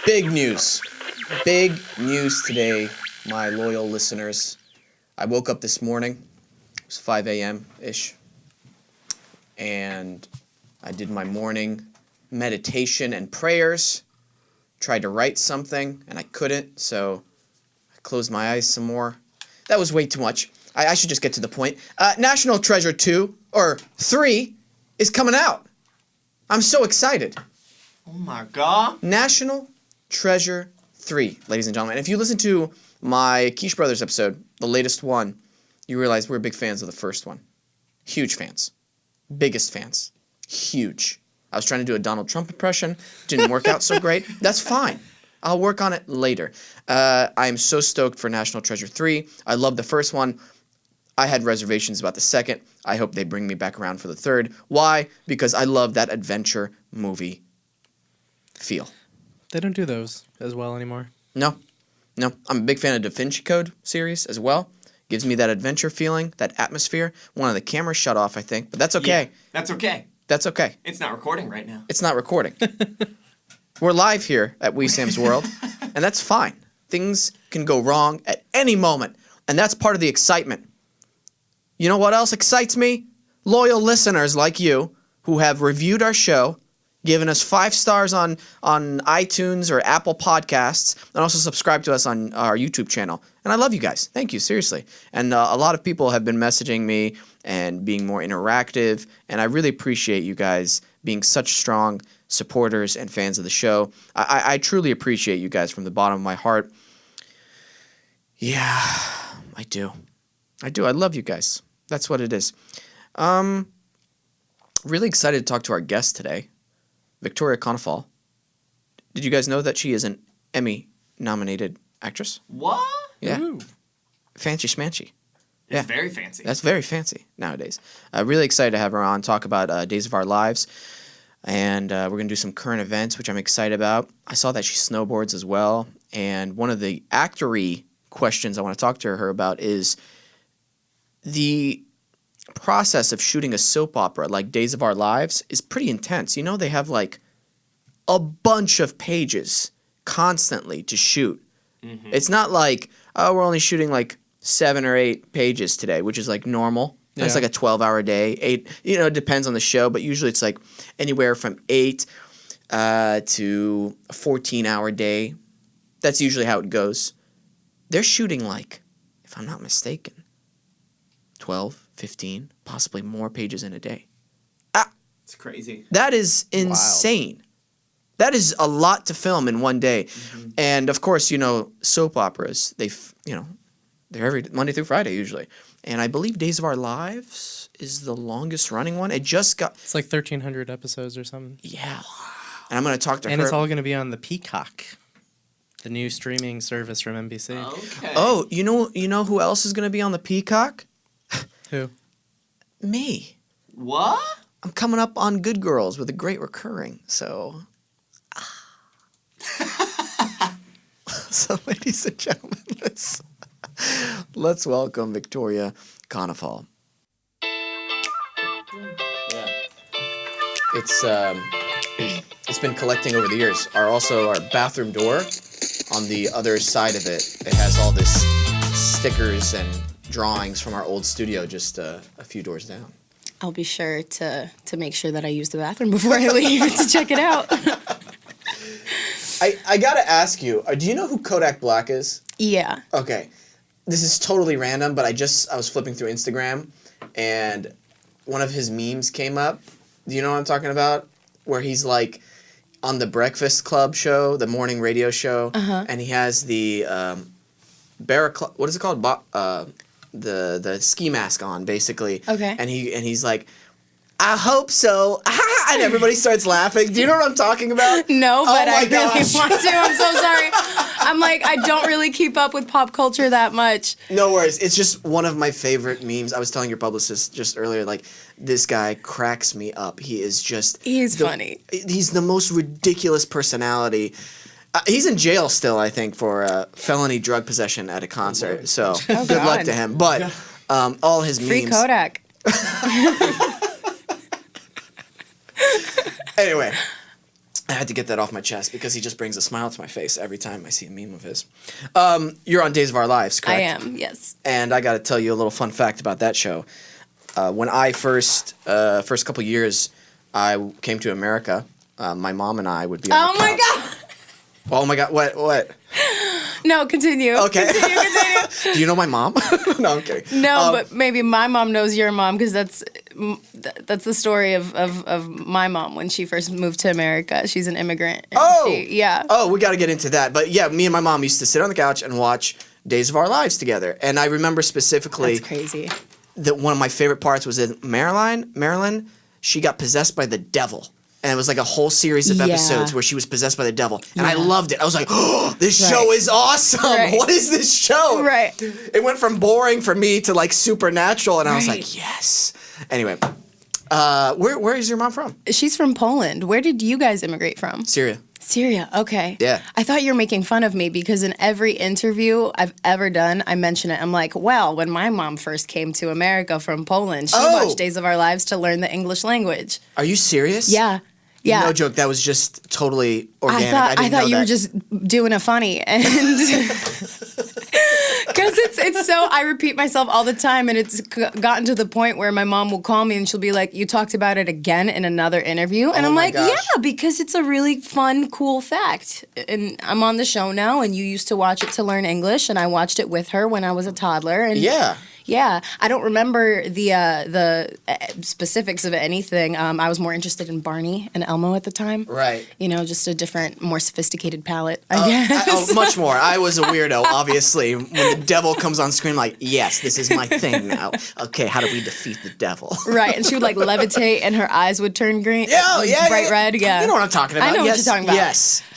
Big news. Big news today, my loyal listeners. I woke up this morning. It was 5 a.m.-ish. And I did my morning meditation and prayers. Tried to write something, and I couldn't, so I closed my eyes some more. That was way too much. I should just get to the point. National Treasure 2, or 3, is coming out. I'm so excited. Oh my god. National Treasure 3, ladies and gentlemen. If you listen to my Quiche Brothers episode, the latest one, you realize we're big fans of the first one. Huge fans. Biggest fans. Huge. I was trying to do a Donald Trump impression. Didn't work out so great. That's fine. I'll work on it later. I am so stoked for National Treasure 3. I love the first one. I had reservations about the second. I hope they bring me back around for the third. Why? Because I love that adventure movie feel. They don't do those as well anymore. No. I'm a big fan of Da Vinci Code series as well. Gives me that adventure feeling, that atmosphere. One of the cameras shut off, I think, but that's okay. Yeah, that's okay. That's okay. It's not recording right now. It's not recording. We're live here at Wesam's World, and that's fine. Things can go wrong at any moment, and that's part of the excitement. You know what else excites me? Loyal listeners like you who have reviewed our show, given us 5 stars on iTunes or Apple Podcasts, and also subscribe to us on our YouTube channel. And I love you guys. Thank you, seriously. And a lot of people have been messaging me and being more interactive, and I really appreciate you guys being such strong supporters and fans of the show. I truly appreciate you guys from the bottom of my heart. Yeah, I do. I love you guys. That's what it is. Really excited to talk to our guest today, Victoria Konefal. Did you guys know that she is an Emmy-nominated actress? What? Yeah. Ooh. Fancy schmancy. It's very fancy. That's very fancy nowadays. Really excited to have her on, talk about Days of Our Lives. And we're going to do some current events, which I'm excited about. I saw that she snowboards as well. And one of the actory questions I want to talk to her about is the process of shooting a soap opera like Days of Our Lives is pretty intense. You know, they have like a bunch of pages constantly to shoot. Mm-hmm. It's not like, oh, we're only shooting like 7 or 8 pages today, which is like normal. Yeah. It's like a 12-hour day. 8, it depends on the show, but usually it's like anywhere from 8 to a 14-hour day. That's usually how it goes. They're shooting like, if I'm not mistaken, 12, 15, possibly more pages in a day. It's crazy. That is insane. Wow. That is a lot to film in one day. Mm-hmm. And of course, soap operas, they're every Monday through Friday usually. And I believe Days of Our Lives is the longest running one. It's like 1,300 episodes or something. Yeah. And I'm going to talk to her. And it's all going to be on the Peacock, the new streaming service from NBC. Okay. Oh, you know who else is going to be on the Peacock? Who? Me. What? I'm coming up on Good Girls with a great recurring, so... So, ladies and gentlemen, let's welcome Victoria Konefal. Yeah. It's been collecting over the years. Our bathroom door, on the other side of it, it has all this stickers and drawings from our old studio just a few doors down. I'll be sure to make sure that I use the bathroom before I leave to check it out. I gotta ask you, do you know who Kodak Black is? Yeah. Okay. This is totally random, but I was flipping through Instagram, and one of his memes came up. Do you know what I'm talking about? Where he's like on the Breakfast Club show, the morning radio show, and he has the what is it called? The ski mask on, basically. Okay. And he's like, I hope so. And everybody starts laughing. Do you know what I'm talking about? No, but I really want to. I'm so sorry. I'm like, I don't really keep up with pop culture that much. No worries. It's just one of my favorite memes. I was telling your publicist just earlier, like, this guy cracks me up. He is just... He's funny. He's the most ridiculous personality. He's in jail still, I think, for felony drug possession at a concert. So good luck to him. But all his memes... Free Kodak. Anyway, I had to get that off my chest because he just brings a smile to my face every time I see a meme of his. You're on Days of Our Lives, correct? I am, yes. And I got to tell you a little fun fact about that show. When I first couple years, I came to America. My mom and I would be on Oh the my couch. God. Oh my God! What? No, continue. Okay. Continue. Do you know my mom? No, I'm kidding. No, but maybe my mom knows your mom because that's the story of my mom when she first moved to America. She's an immigrant. And yeah. Oh, we got to get into that. But yeah, me and my mom used to sit on the couch and watch Days of Our Lives together. And I remember specifically That's crazy. that one of my favorite parts was in Marilyn. She got possessed by the devil. And it was like a whole series of episodes where she was possessed by the devil. And I loved it. I was like, oh, this show is awesome. Right. What is this show? Right. It went from boring for me to like supernatural. And I was like, yes. Anyway, where is your mom from? She's from Poland. Where did you guys immigrate from? Syria. Syria. Okay. Yeah. I thought you were making fun of me because in every interview I've ever done, I mention it. I'm like, well, when my mom first came to America from Poland, she watched Days of Our Lives to learn the English language. Are you serious? Yeah. Yeah. No joke. That was just totally organic. I thought you that. were just doing a funny, and because it's so I repeat myself all the time, and it's gotten to the point where my mom will call me and she'll be like, "You talked about it again in another interview," and I'm like, gosh. "Yeah, because it's a really fun, cool fact." And I'm on the show now, and you used to watch it to learn English, and I watched it with her when I was a toddler, and yeah, I don't remember the specifics of anything. I was more interested in Barney and Elmo at the time. Right. You know, just a different, more sophisticated palette, I guess. Much more. I was a weirdo, obviously. When the devil comes on screen, I'm like, yes, this is my thing now. Okay, how do we defeat the devil? Right, and she would like levitate and her eyes would turn green. Bright red, yeah. You know what I'm talking about. I know what you're talking about.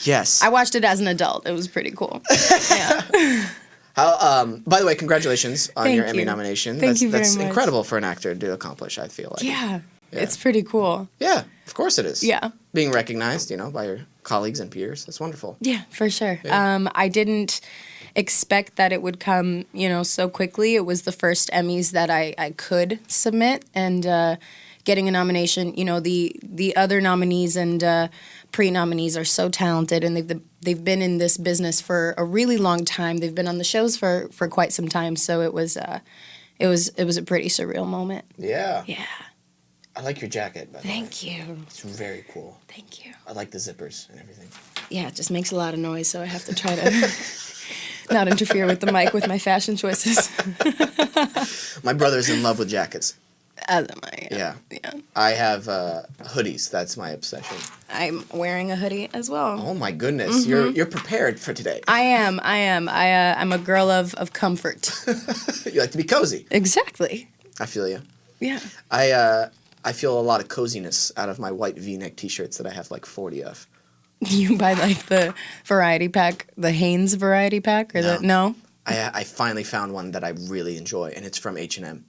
Yes. I watched it as an adult. It was pretty cool. Yeah. By the way, congratulations on Thank your Emmy you. nomination. Thank you very That's much. incredible for an actor to accomplish, I feel like. Yeah, it's pretty cool. Yeah, of course it is. Yeah. Being recognized, by your colleagues and peers. That's wonderful. Yeah, for sure. Yeah. I didn't expect that it would come, so quickly. It was the first Emmys that I could submit, and getting a nomination. The other nominees and pre-nominees are so talented, and they've been in this business for a really long time. They've been on the shows for quite some time, so it was a pretty surreal moment. Yeah. Yeah. I like your jacket, by the way. Thank you. It's very cool. Thank you. I like the zippers and everything. Yeah, it just makes a lot of noise, so I have to try to not interfere with the mic with my fashion choices. My brother's in love with jackets. As am I. Yeah. Yeah. I have hoodies. That's my obsession. I'm wearing a hoodie as well. Oh my goodness, you're prepared for today. I am. I'm a girl of comfort. You like to be cozy. Exactly. I feel you. Yeah. I feel a lot of coziness out of my white V-neck T-shirts that I have like 40 of. You buy like the variety pack, the Hanes variety pack, or no? I finally found one that I really enjoy, and it's from H&M.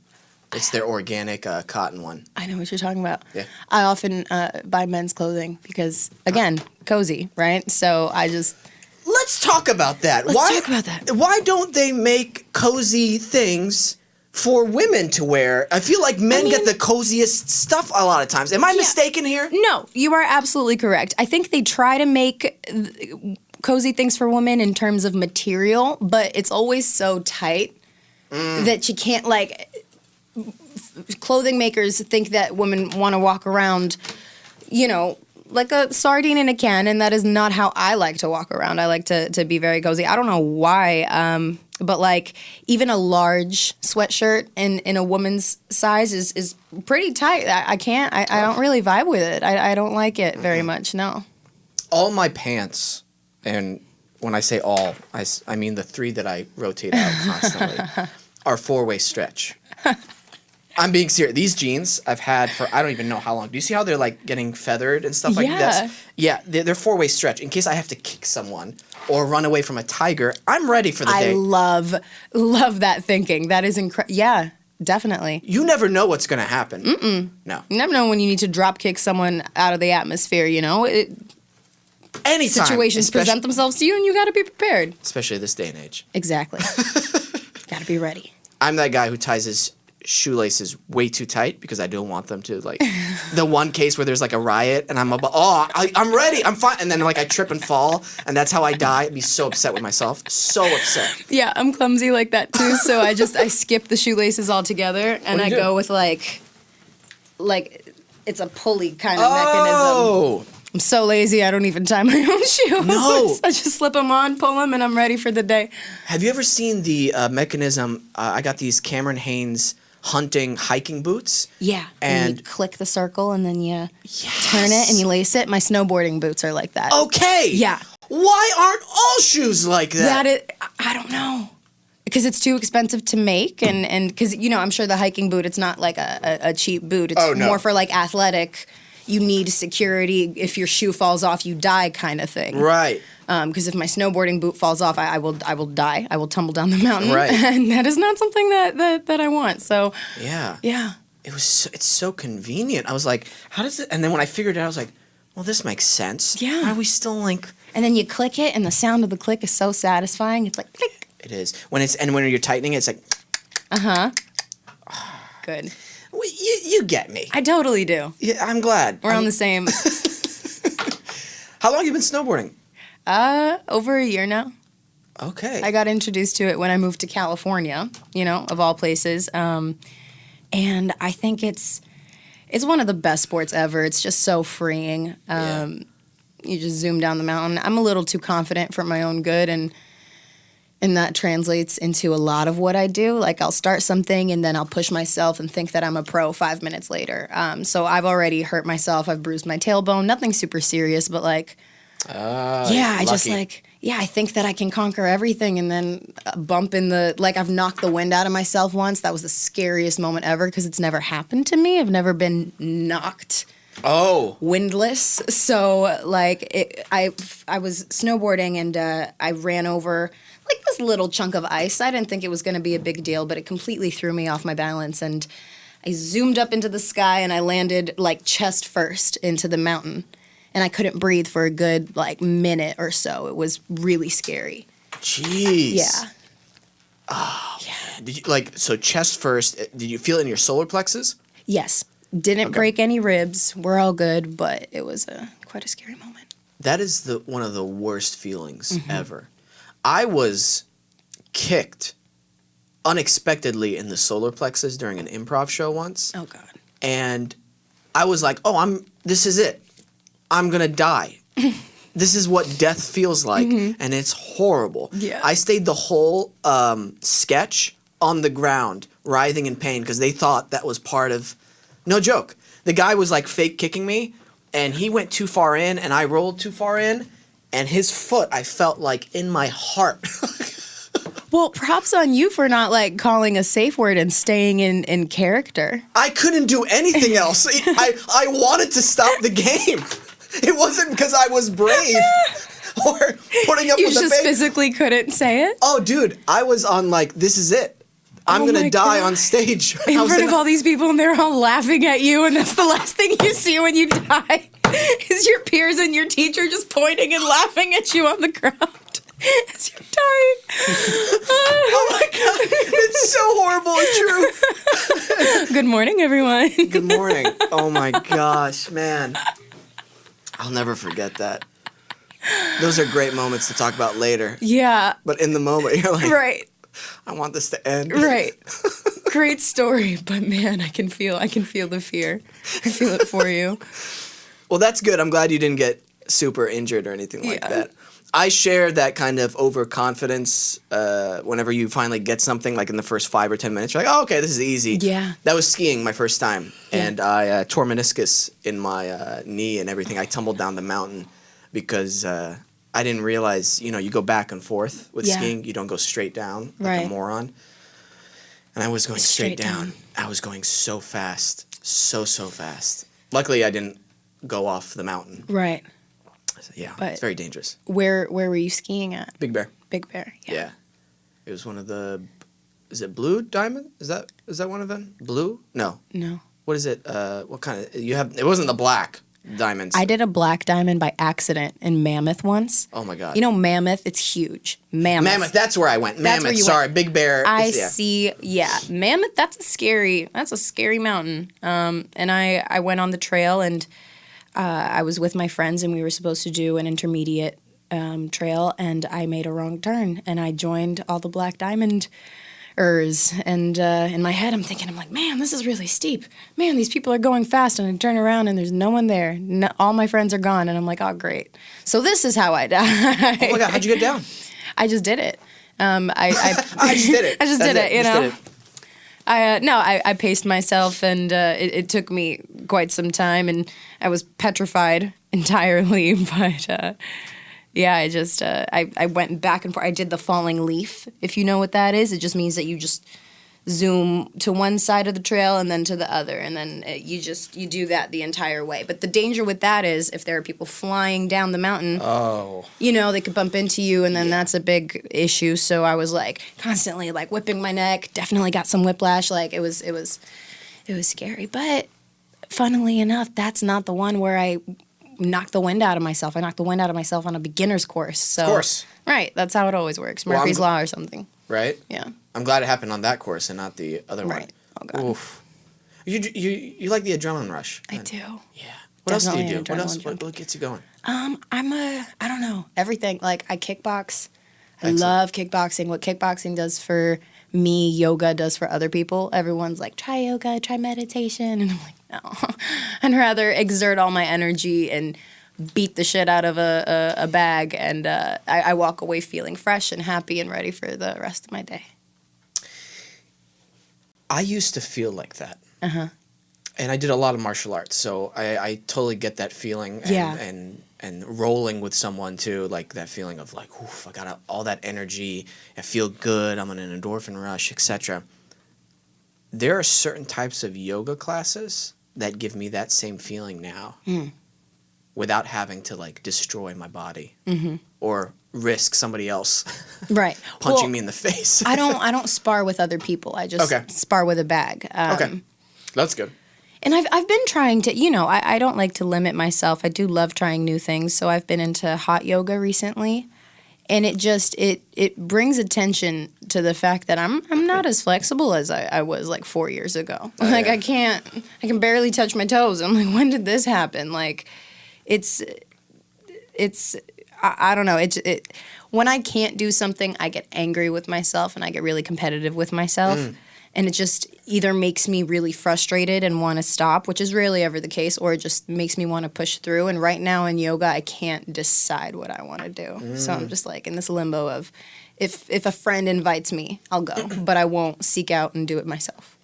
It's their organic cotton one. I know what you're talking about. Yeah. I often buy men's clothing because, again, cozy, right? So I just... Let's talk about that. Let's talk about that. Why don't they make cozy things for women to wear? I feel like men get the coziest stuff a lot of times. Am I mistaken here? No, you are absolutely correct. I think they try to make cozy things for women in terms of material, but it's always so tight that you can't, clothing makers think that women want to walk around, like a sardine in a can, and that is not how I like to walk around. I like to be very cozy. I don't know why, but even a large sweatshirt in a woman's size is pretty tight. I can't. I don't really vibe with it. I don't like it very much. No. All my pants, and when I say all, I mean the 3 that I rotate out constantly, are 4-way stretch. I'm being serious. These jeans I've had for I don't even know how long. Do you see how they're getting feathered and stuff like that? Yeah, they're 4-way stretch. In case I have to kick someone or run away from a tiger, I'm ready for the day. I love that thinking. That is incredible. Yeah, definitely. You never know what's going to happen. No. You never know when you need to drop kick someone out of the atmosphere, Anytime. Situations present themselves to you, and you got to be prepared. Especially this day and age. Exactly. Got to be ready. I'm that guy who ties his shoelaces way too tight because I don't want them to like the one case where there's like a riot and I'm I'm ready, I'm fine, and then like I trip and fall and that's how I die. I'd be so upset with myself, so upset. Yeah, I'm clumsy like that too. So I skip the shoelaces altogether and I go with like it's a pulley kind of mechanism. I'm so lazy, I don't even tie my own shoes. No. I just slip them on, pull them, and I'm ready for the day. Have you ever seen the mechanism? I got these Cameron Hanes hunting hiking boots. Yeah, and you click the circle and then you turn it and you lace it. My snowboarding boots are like that. Okay. Yeah. Why aren't all shoes like that? I don't know. Because it's too expensive to make, and because, I'm sure the hiking boot, it's not like a cheap boot. It's more for like athletic, you need security. If your shoe falls off, you die kind of thing. Right. Because if my snowboarding boot falls off, I will die. I will tumble down the mountain. Right. And that is not something that I want. So yeah. Yeah. It's so convenient. I was like, how does it? And then when I figured it out, I was like, well, this makes sense. Yeah. Why are we still like? And then you click it, and the sound of the click is so satisfying. It's like click. It is when you're tightening it, it's like. Good. Well, you get me. I totally do. Yeah, I'm glad. We're on the same. How long have you been snowboarding? Over a year now. Okay. I got introduced to it when I moved to California, of all places. And I think it's one of the best sports ever. It's just so freeing. You just zoom down the mountain. I'm a little too confident for my own good, and that translates into a lot of what I do. Like, I'll start something, and then I'll push myself and think that I'm a pro 5 minutes later. So I've already hurt myself. I've bruised my tailbone. Nothing super serious, but like, I think that I can conquer everything, and then a bump in I've knocked the wind out of myself once. That was the scariest moment ever because it's never happened to me. I've never been knocked windless. So I was snowboarding and I ran over like this little chunk of ice. I didn't think it was going to be a big deal, but it completely threw me off my balance, and I zoomed up into the sky and I landed like chest first into the mountain. And I couldn't breathe for a good, minute or so. It was really scary. Jeez. Yeah. Oh, yeah. Did you, so chest first, did you feel it in your solar plexus? Yes. Didn't break any ribs. We're all good, but it was quite a scary moment. That is one of the worst feelings ever. I was kicked unexpectedly in the solar plexus during an improv show once. Oh, God. And I was like, this is it. I'm going to die. This is what death feels like, and it's horrible. Yeah. I stayed the whole sketch on the ground, writhing in pain, because they thought that was part of... No joke. The guy was, fake kicking me, and he went too far in, and I rolled too far in, and his foot, I felt, in my heart. Well, props on you for not, calling a safe word and staying in character. I couldn't do anything else. I wanted to stop the game. It wasn't because I was brave or putting up You with the pain. just physically couldn't say it? Oh, dude, I was on this is it. I'm going to die on stage. In front of all these people, and they're all laughing at you, and that's the last thing you see when you die is your peers and your teacher just pointing and laughing at you on the ground as you're dying. Oh my God, it's so horrible and true. Good morning, everyone. Good morning. Oh my gosh, man. I'll never forget that. Those are great moments to talk about later. Yeah. But in the moment, you're like, right. I want this to end. Right. Great story, but man, I can feel the fear. I feel it for you. Well, that's good. I'm glad you didn't get super injured or anything like that. I share that kind of overconfidence whenever you finally get something, in the first 5 or 10 minutes. You're like, oh, okay, this is easy. Yeah. That was skiing my first time, and I tore meniscus in my knee and everything. I tumbled down the mountain because I didn't realize, you go back and forth with skiing. You don't go straight down like a moron. And I was going straight down. I was going so fast, so fast. Luckily, I didn't go off the mountain. Right. So, yeah, But it's very dangerous. Where were you skiing at? Big Bear. Big Bear. Yeah. It was one of the... Is it Blue Diamond? Is that one of them? Blue? No. No. What is it? What kind of... You have... It wasn't the black. diamonds. I did a black diamond by accident in Mammoth once. Oh my God. You know Mammoth? It's huge. Mammoth. That's where I went. That's where Mammoth. you Sorry, went. Big Bear. I yeah. see. Yeah, Mammoth. That's a scary mountain. And I went on the trail, and I was with my friends, and we were supposed to do an intermediate trail, and I made a wrong turn, and I joined all the black diamonders. And in my head, I'm like, man, this is really steep. Man, these people are going fast, and I turn around, and there's no one there. All my friends are gone, and I'm like, oh, great. So this is how I die. Oh my God, how'd you get down? I just did it. I just did it. I just did it, you know. Did it. I paced myself, and it took me quite some time, and I was petrified entirely. But yeah, I just I went back and forth. I did the falling leaf, if you know what that is. It just means that you just zoom to one side of the trail and then to the other, and then you do that the entire way. But the danger with that is if there are people flying down the mountain, you know, they could bump into you, and then that's a big issue. So I was like constantly like whipping my neck, definitely got some whiplash. Like it was scary. But funnily enough, that's not the one where I knocked the wind out of myself. I knocked the wind out of myself on a beginner's course. So, of course. Right, that's how it always works. Murphy's Law or something. Right? Yeah. I'm glad it happened on that course and not the other one. Right. Oh God. Oof. You like the adrenaline rush? I do. Yeah. What else do you do? Definitely an What else? adrenaline What gets you going? I don't know, everything. Like I kickbox. I Excellent. love kickboxing. What kickboxing does for me, yoga does for other people. Everyone's like, try yoga, try meditation. And I'm like, no. I'd rather exert all my energy and beat the shit out of a bag. And I walk away feeling fresh and happy and ready for the rest of my day. I used to feel like that. Uh-huh. And I did a lot of martial arts, so I totally get that feeling. And, Yeah. and rolling with someone too, like that feeling of like, oof, I got all that energy, I feel good, I'm on an endorphin rush, etc. There are certain types of yoga classes that give me that same feeling now, without having to like destroy my body or risk somebody else Right. punching me in the face. I don't spar with other people. I just Okay. spar with a bag. Okay, that's good. And I've been trying to, you know, I don't like to limit myself. I do love trying new things. So I've been into hot yoga recently. And it just, it brings attention to the fact that I'm not as flexible as I was like 4 years ago. Like yeah. I can barely touch my toes. I'm like, when did this happen? Like it's I don't know. When I can't do something, I get angry with myself and I get really competitive with myself. And it just either makes me really frustrated and want to stop, which is rarely ever the case, or it just makes me want to push through. And right now in yoga, I can't decide what I want to do. So I'm just like in this limbo of if a friend invites me, I'll go, but I won't seek out and do it myself.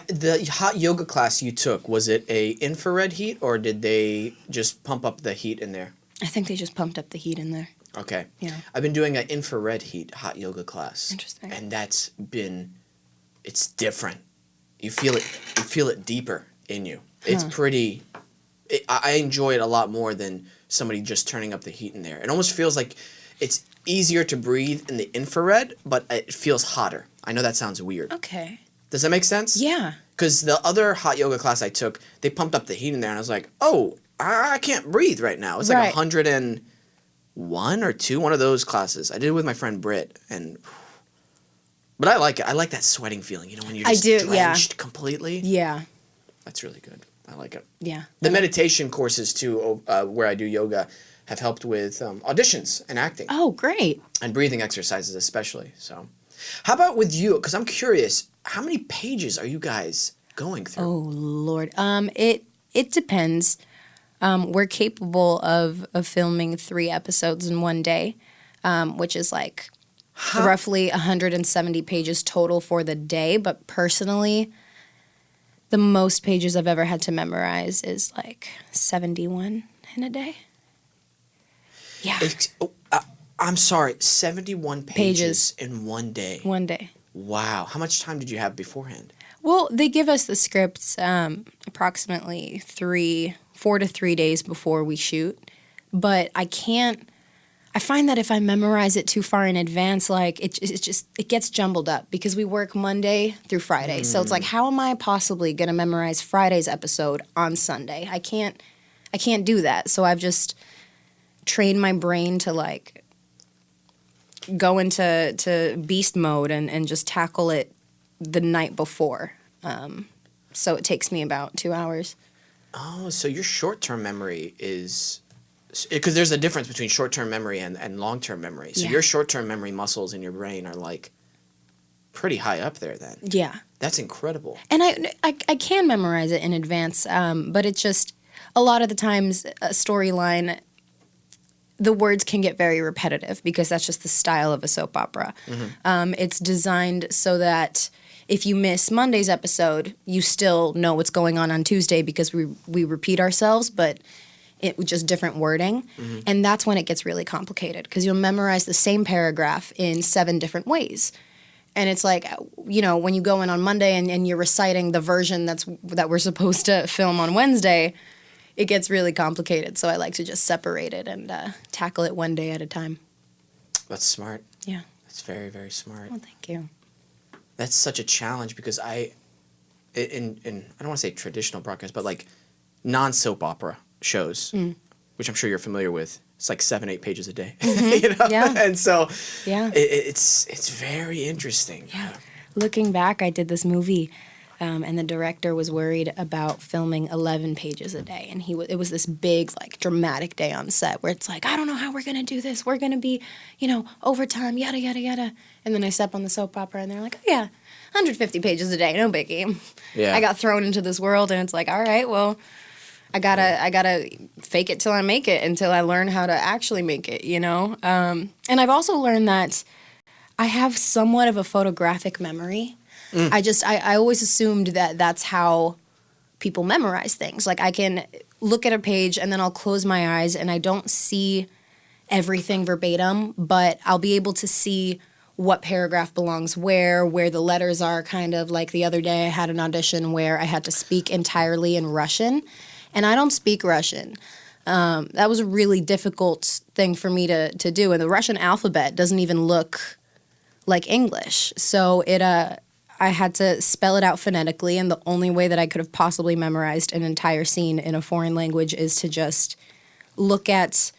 The hot yoga class you took, was it a infrared heat or did they just pump up the heat in there? I think they just pumped up the heat in there. Okay. Yeah. I've been doing an infrared heat hot yoga class. Interesting. And it's different. You feel it deeper in you. It's pretty, I enjoy it a lot more than somebody just turning up the heat in there. It almost feels like it's easier to breathe in the infrared, but it feels hotter. I know that sounds weird. Okay. Does that make sense? Yeah. Because the other hot yoga class I took, they pumped up the heat in there, and I was like, oh, I can't breathe right now. It's like Right. 101 or 2, one of those classes. I did it with my friend Britt, but I like it. I like that sweating feeling, you know, when you're just drenched completely. Yeah. That's really good. I like it. Yeah. The meditation courses, too, where I do yoga, have helped with auditions and acting. Oh, great. And breathing exercises especially. So, how about with you? Because I'm curious, how many pages are you guys going through? Oh Lord. It depends. We're capable of filming 3 episodes in one day, which is like roughly 170 pages total for the day. But personally, the most pages I've ever had to memorize is like 71 in a day. Yeah. I'm sorry, 71 pages in one day. One day. Wow. How much time did you have beforehand? Well, they give us the scripts approximately 4 to 3 days before we shoot, but I can't I find that if I memorize it too far in advance, like it gets jumbled up because we work Monday through Friday. So it's like, how am I possibly going to memorize Friday's episode on Sunday? I can't do that. So I've just trained my brain to like go into beast mode and just tackle it the night before. So it takes me about 2 hours. Oh, so your short-term memory is... Because there's a difference between short-term memory and long-term memory. So your short-term memory muscles in your brain are like pretty high up there then. Yeah. That's incredible. And I can memorize it in advance, but it's just a lot of the times a storyline, the words can get very repetitive because that's just the style of a soap opera. It's designed so that if you miss Monday's episode, you still know what's going on Tuesday because we repeat ourselves, but it with just different wording. And that's when it gets really complicated because you'll memorize the same paragraph in 7 different ways. And it's like, you know, when you go in on Monday and you're reciting the version that we're supposed to film on Wednesday, it gets really complicated. So I like to just separate it and tackle it one day at a time. That's smart. Yeah. That's very, very smart. Well, thank you. That's such a challenge because in I don't want to say traditional broadcast, but like non-soap opera shows, which I'm sure you're familiar with. It's like 7-8 pages a day, you know? Yeah. And so Yeah. it's very interesting. Yeah. Looking back, I did this movie, and the director was worried about filming 11 pages a day. And it was this big, like, dramatic day on set where it's like, I don't know how we're going to do this. We're going to be, you know, overtime, yada, yada, yada. And then I step on the soap opera, and they're like, oh, yeah, 150 pages a day, no biggie. Yeah. I got thrown into this world, and it's like, all right, well, I gotta fake it till I make it until I learn how to actually make it, you know? And I've also learned that I have somewhat of a photographic memory. I always assumed that that's how people memorize things. Like I can look at a page and then I'll close my eyes and I don't see everything verbatim, but I'll be able to see what paragraph belongs where the letters are, kind of like the other day I had an audition where I had to speak entirely in Russian. And I don't speak Russian. That was a really difficult thing for me to do. And the Russian alphabet doesn't even look like English. So I had to spell it out phonetically. And the only way that I could have possibly memorized an entire scene in a foreign language is to just look at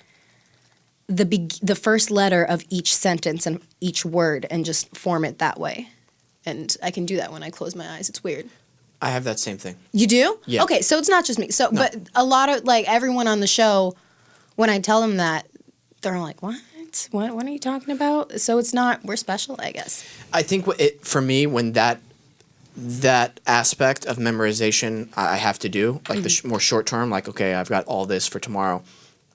the first letter of each sentence and each word and just form it that way. And I can do that when I close my eyes. It's weird. I have that same thing. You do? Yeah. Okay, so it's not just me. So, no. But a lot of, like, everyone on the show, when I tell them that, they're like, what? What are you talking about? So it's not, we're special, I guess. I think for me, when that aspect of memorization I have to do, like the more short term, like, okay, I've got all this for tomorrow,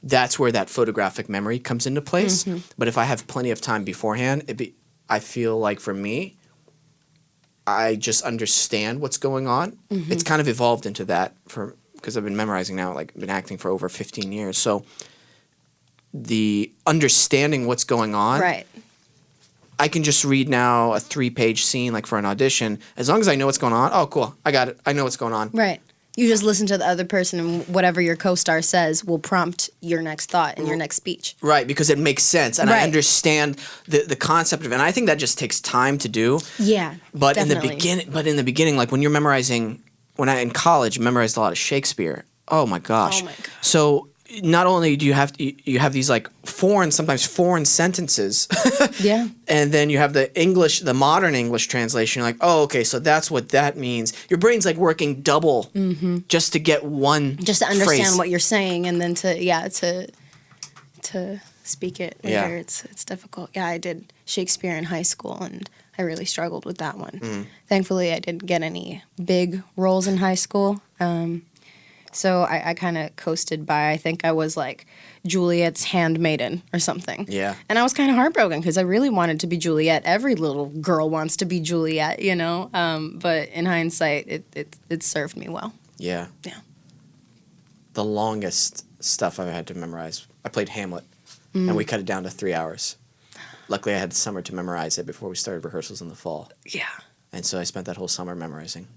that's where that photographic memory comes into place. But if I have plenty of time beforehand, I feel like for me, I just understand what's going on. It's kind of evolved into that because I've been memorizing now, like been acting for over 15 years. So the understanding what's going on, right? I can just read now a 3-page scene like for an audition. As long as I know what's going on, oh, cool, I got it. I know what's going on. Right. You just listen to the other person and whatever your co-star says will prompt your next thought and your next speech. Right, because it makes sense. And I understand the concept of it. And I think that just takes time to do. Yeah, But definitely. in the beginning, like when you're memorizing, when I in college memorized a lot of Shakespeare. Oh my gosh. Oh my gosh. So not only do you have these like sometimes foreign sentences. Yeah. And then you have the modern English translation. You're like, oh, okay, so that's what that means. Your brain's like working double just to get one Just to understand phrase. what you're saying and then to speak it later. Yeah. It's difficult. Yeah, I did Shakespeare in high school and I really struggled with that one. Thankfully, I didn't get any big roles in high school. So I kind of coasted by. I think I was like Juliet's handmaiden or something. Yeah. And I was kind of heartbroken because I really wanted to be Juliet. Every little girl wants to be Juliet, you know? But in hindsight, it served me well. Yeah. Yeah. The longest stuff I've had to memorize, I played Hamlet, and we cut it down to 3 hours. Luckily, I had the summer to memorize it before we started rehearsals in the fall. Yeah. And so I spent that whole summer memorizing.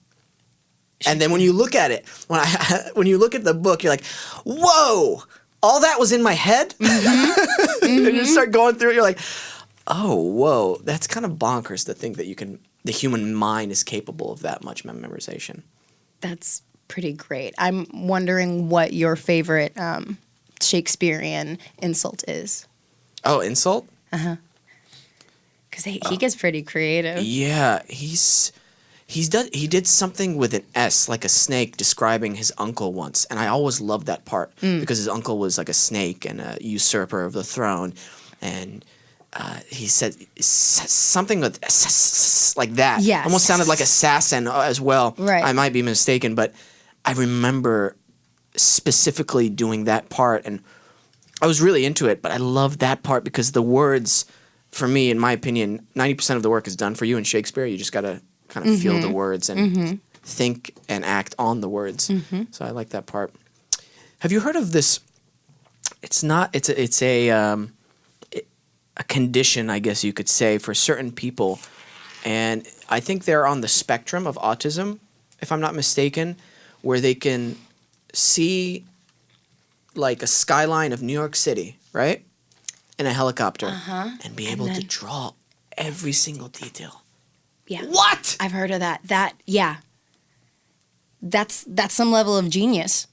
And then when you look at it, when you look at the book, you're like, whoa, all that was in my head. And you start going through it, you're like, oh, whoa, that's kind of bonkers to think that the human mind is capable of that much memorization. That's pretty great. I'm wondering what your favorite Shakespearean insult is. Oh, insult? Because he gets pretty creative. Yeah, he did something with an S, like a snake, describing his uncle once, and I always loved that part because his uncle was like a snake and a usurper of the throne, and he said something with like that. Yes. Almost sounded like assassin as well. Right. I might be mistaken, but I remember specifically doing that part, and I was really into it. But I loved that part because the words, for me, in my opinion, 90% of the work is done for you in Shakespeare. You just gotta kind of feel the words and think and act on the words. So I like that part. Have you heard of this? It's a condition, I guess you could say, for certain people, and I think they're on the spectrum of autism, if I'm not mistaken, where they can see like a skyline of New York City, right, in a helicopter, and be able to draw every single detail. Yeah. What? I've heard of that. That's some level of genius.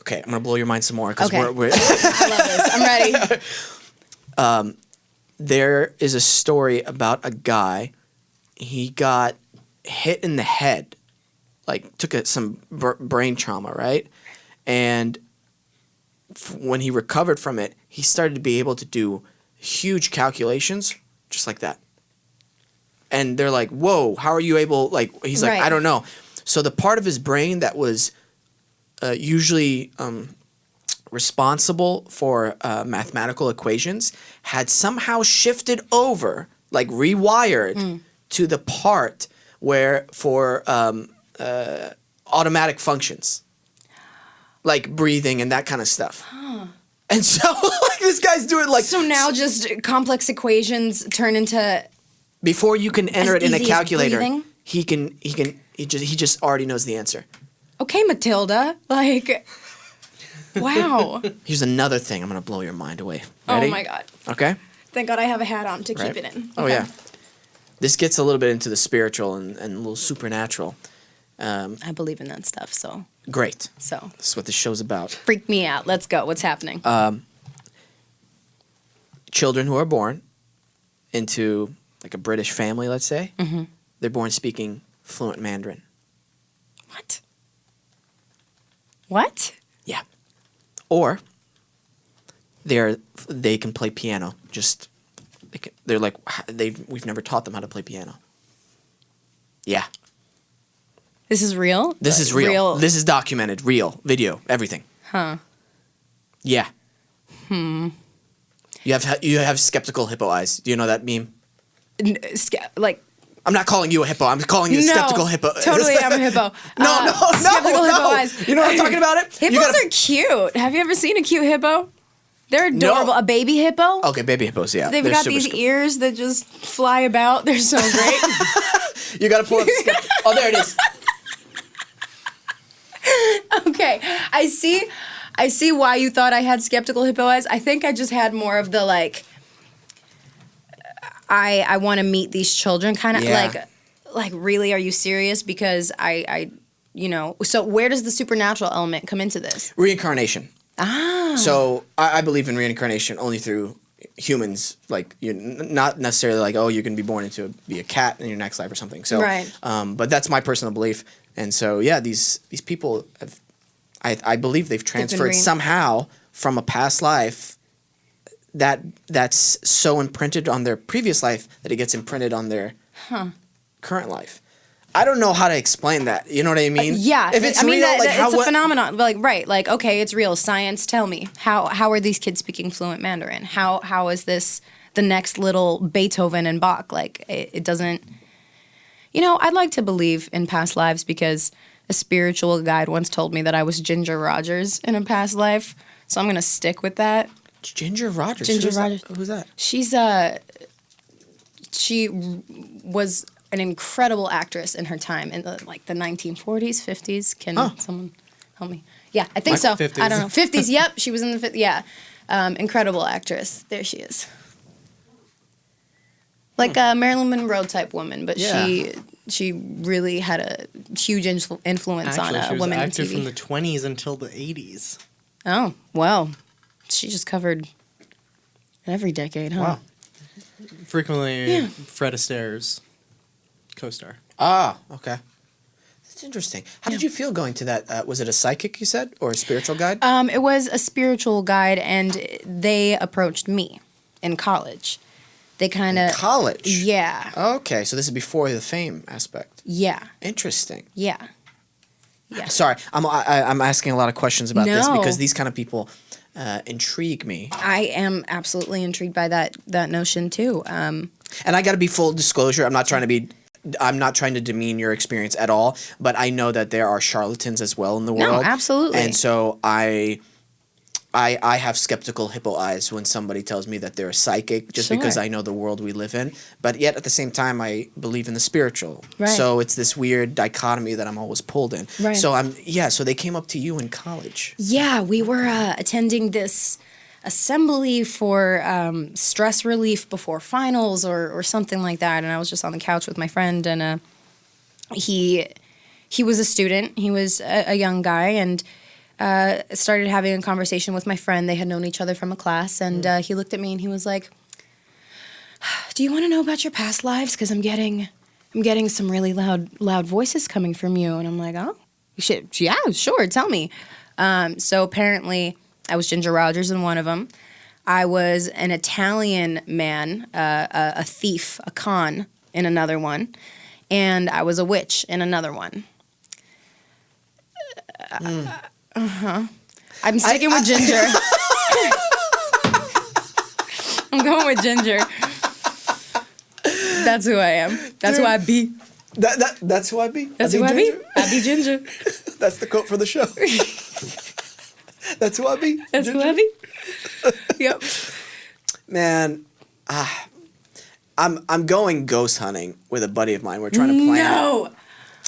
Okay, I'm gonna blow your mind some more because Okay. we're I love this. I'm ready. there is a story about a guy. He got hit in the head, like took some brain trauma, right? And when he recovered from it, he started to be able to do huge calculations just like that. And they're like, "Whoa, how are you able?" Like he's like, Right. "I don't know." So the part of his brain that was usually responsible for mathematical equations had somehow shifted over, like rewired to the part where for automatic functions, like breathing and that kind of stuff. And so like this guy's doing like So now just complex equations turn into before you can enter it in a easy as calculator, breathing? he just already knows the answer. okay, Matilda. Like, wow. Here's another thing I'm gonna blow your mind away. Ready? Oh my God. Okay. Thank God I have a hat on to Right. keep it in. Oh Okay. yeah. This gets a little bit into the spiritual and a little supernatural. I believe in that stuff. So Great. This is what this show's about. freak me out. Let's go. What's happening? Children who are born into like a British family, let's say, they're born speaking fluent Mandarin. What? What? Yeah. Or they can play piano. Just they're like we've never taught them how to play piano. Yeah. This is real? This is real. This is documented, real, video, everything. Huh. Yeah. You have skeptical hippo eyes. Do you know that meme? Like, I'm not calling you a hippo. I'm calling you a no, skeptical hippo. Totally, I'm a hippo. No, Skeptical hippo eyes. You know what I'm talking about? Hippos are cute. Have you ever seen a cute hippo? They're adorable. No. A baby hippo? Okay, baby hippos, yeah. They've they're got super these cool. ears that just fly about. They're so great. You gotta pull up oh, there it is. Okay, I see why you thought I had skeptical hippo eyes. I think I just had more of the like, I want to meet these children kind of Yeah. like really, are you serious? Because I so where does the supernatural element come into this? Reincarnation. Ah. So I believe in reincarnation only through humans. Like you're not necessarily like, oh, you're gonna be born into be a cat in your next life or something. So, Right. But that's my personal belief. And so yeah, these people have, I believe they've transferred somehow from a past life that's so imprinted on their previous life that it gets imprinted on their current life. I don't know how to explain that. You know what I mean? Yeah, If it's I mean, real, like how it's a what? phenomenon. Like, right? Like, okay, it's real. Science, tell me how are these kids speaking fluent Mandarin? How is this the next little Beethoven and Bach? Like, it doesn't. You know, I'd like to believe in past lives because a spiritual guide once told me that I was Ginger Rogers in a past life. So I'm gonna stick with that. Ginger Rogers. Ginger Rogers. Who's that? She was an incredible actress in her time in the 1940s, 50s. Can someone help me? Yeah, I think so. 50s. I don't know. 50s, yep. She was in the 50s. Yeah. Incredible actress. There she is. Like a Marilyn Monroe type woman, but Yeah. she really had a huge influence Actually, she on was women in active TV. from the 20s until the 80s. Oh, well. She just covered every decade, huh? Wow. Frequently Yeah. Fred Astaire's co-star. Ah, okay. That's interesting. How did you feel going to that? Was it a psychic, you said, or a spiritual guide? It was a spiritual guide, and they approached me in college. They kind of... College? Yeah. Okay, so this is before the fame aspect. Yeah. Interesting. Yeah. Yeah. Sorry, I'm asking a lot of questions about this No. because these kind of people intrigue me. I am absolutely intrigued by that notion, too. And I got to be full disclosure. I'm not trying to demean your experience at all, but I know that there are charlatans as well in the No, world. absolutely. And so I have skeptical hippo eyes when somebody tells me that they're a psychic, just because Sure. I know the world we live in. But yet at the same time, I believe in the spiritual. Right. So it's this weird dichotomy that I'm always pulled in. Right. So so they came up to you in college. Yeah, we were attending this assembly for stress relief before finals or something like that, and I was just on the couch with my friend, and he was a student. He was a young guy, and started having a conversation with my friend. They had known each other from a class, and he looked at me and he was like, "Do you want to know about your past lives? Because I'm getting some really loud voices coming from you." And I'm like, "Oh, yeah, sure, tell me." So apparently, I was Ginger Rogers in one of them. I was an Italian man, a thief, a con in another one, and I was a witch in another one. I'm sticking with Ginger. I'm going with Ginger. That's who I am. That's who I be. That's who I be. That's who I be. I be Ginger. That's the quote for the show. That's who I be. That's who I be. Yep. Man, I'm going ghost hunting with a buddy of mine. We're trying to plan No.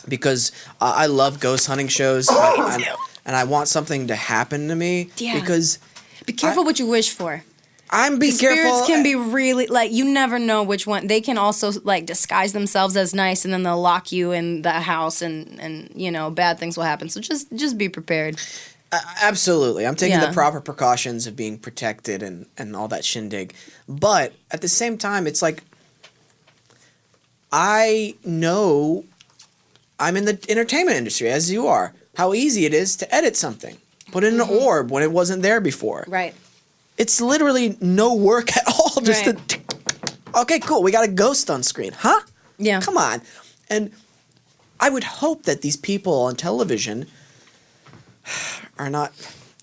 because I love ghost hunting shows, and I want something to happen to me. Yeah. Because Be careful what you wish for. I'm being Spirits careful. can be really, like, you never know which one. They can also, like, disguise themselves as nice, and then they'll lock you in the house, and you know, bad things will happen. So just be prepared. Absolutely. I'm taking Yeah. the proper precautions of being protected and all that shindig. But at the same time, it's like, I know I'm in the entertainment industry, as you are, how easy it is to edit something. Put it in an orb when it wasn't there before. Right. It's literally no work at all. Just Right. okay, cool. We got a ghost on screen. Huh? Yeah. Come on. And I would hope that these people on television are not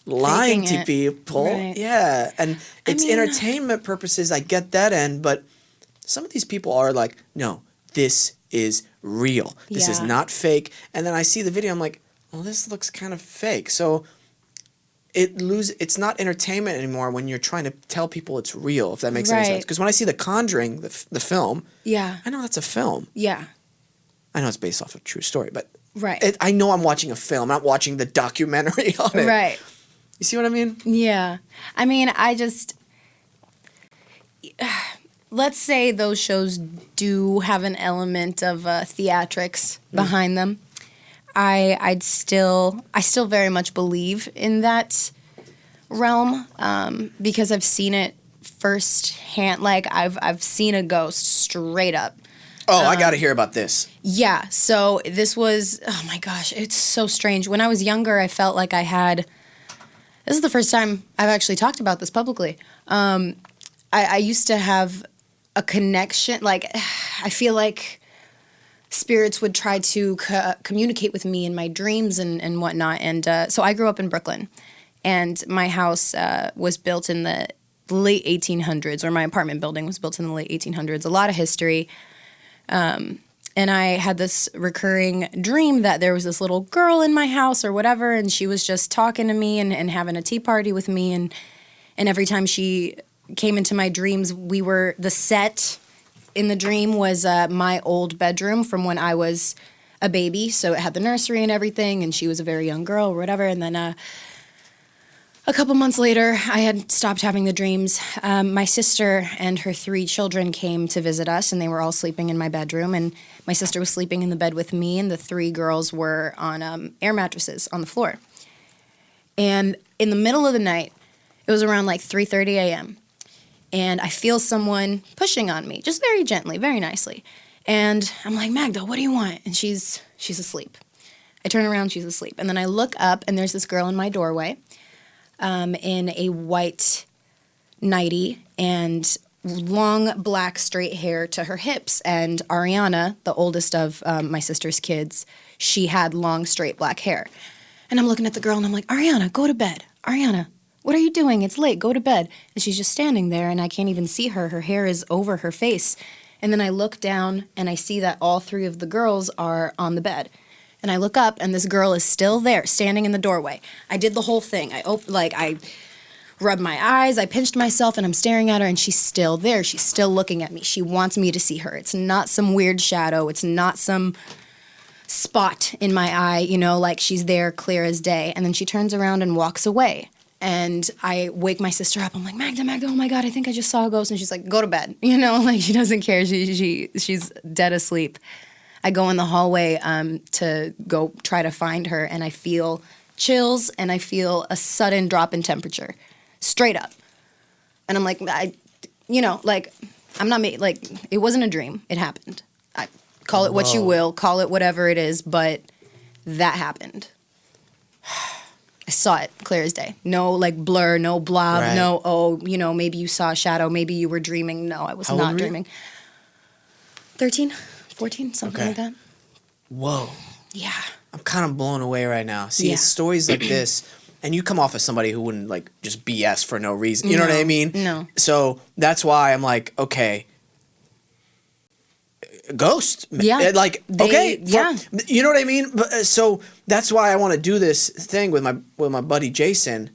lying Faking to it. people. Right. Yeah. And it's mean- entertainment purposes. I get that end. But some of these people are like, no, this is real. This is Yeah. not fake. And then I see the video. I'm like, well, this looks kind of fake. So it's not entertainment anymore when you're trying to tell people it's real, if that makes any Right. sense. Because when I see The Conjuring, the film, Yeah. I know that's a film. Yeah. I know it's based off a true story, but Right. I know I'm watching a film. I'm not watching the documentary on it. Right. You see what I mean? Yeah. I mean, let's say those shows do have an element of theatrics behind them. I still very much believe in that realm because I've seen it firsthand. Like I've seen a ghost straight up. Oh, I got to hear about this. Yeah. So this was, oh my gosh, it's so strange. When I was younger, I felt like I had. This is the first time I've actually talked about this publicly. I used to have a connection. Like, I feel like spirits would try to communicate with me in my dreams and whatnot. And so I grew up in Brooklyn, and my house was built in the late 1800s, or my apartment building was built in the late 1800s. A lot of history. And I had this recurring dream that there was this little girl in my house or whatever, and she was just talking to me and having a tea party with me. And every time she came into my dreams, the set in the dream was my old bedroom from when I was a baby, so it had the nursery and everything, and she was a very young girl or whatever. And then a couple months later, I had stopped having the dreams. My sister and her 3 children came to visit us, and they were all sleeping in my bedroom. And my sister was sleeping in the bed with me, and the 3 girls were on air mattresses on the floor. And in the middle of the night, it was around like 3:30 a.m., and I feel someone pushing on me, just very gently, very nicely. And I'm like, Magda, what do you want? And she's asleep. I turn around, she's asleep. And then I look up, and there's this girl in my doorway in a white nightie and long black straight hair to her hips. And Ariana, the oldest of my sister's kids, she had long straight black hair. And I'm looking at the girl, and I'm like, Ariana, go to bed. Ariana, what are you doing? It's late. Go to bed. And she's just standing there, and I can't even see her. Her hair is over her face. And then I look down, and I see that all 3 of the girls are on the bed. And I look up, and this girl is still there, standing in the doorway. I did the whole thing. I rubbed my eyes, I pinched myself, and I'm staring at her, and she's still there. She's still looking at me. She wants me to see her. It's not some weird shadow. It's not some spot in my eye, like she's there clear as day. And then she turns around and walks away. And I wake my sister up. I'm like, Magda, oh my God, I think I just saw a ghost. And she's like, go to bed. Like she doesn't care. She's dead asleep. I go in the hallway to go try to find her, and I feel chills, and I feel a sudden drop in temperature, straight up. And I'm like, I'm not it wasn't a dream. It happened. I call it what you will, call it whatever it is, but that happened. I saw it clear as day. No blur, no blob, right. No, maybe you saw a shadow, maybe you were dreaming. No, I was How old not were you? dreaming. 13, 14, something Okay. like that. Whoa. Yeah. I'm kind of blown away right now. See, Yeah. it's stories like this, and you come off as somebody who wouldn't just BS for no reason. You know what I mean? No. So that's why I'm like, okay, ghost. Yeah. Okay. Yeah. You know what I mean? But, so that's why I want to do this thing with my buddy Jason,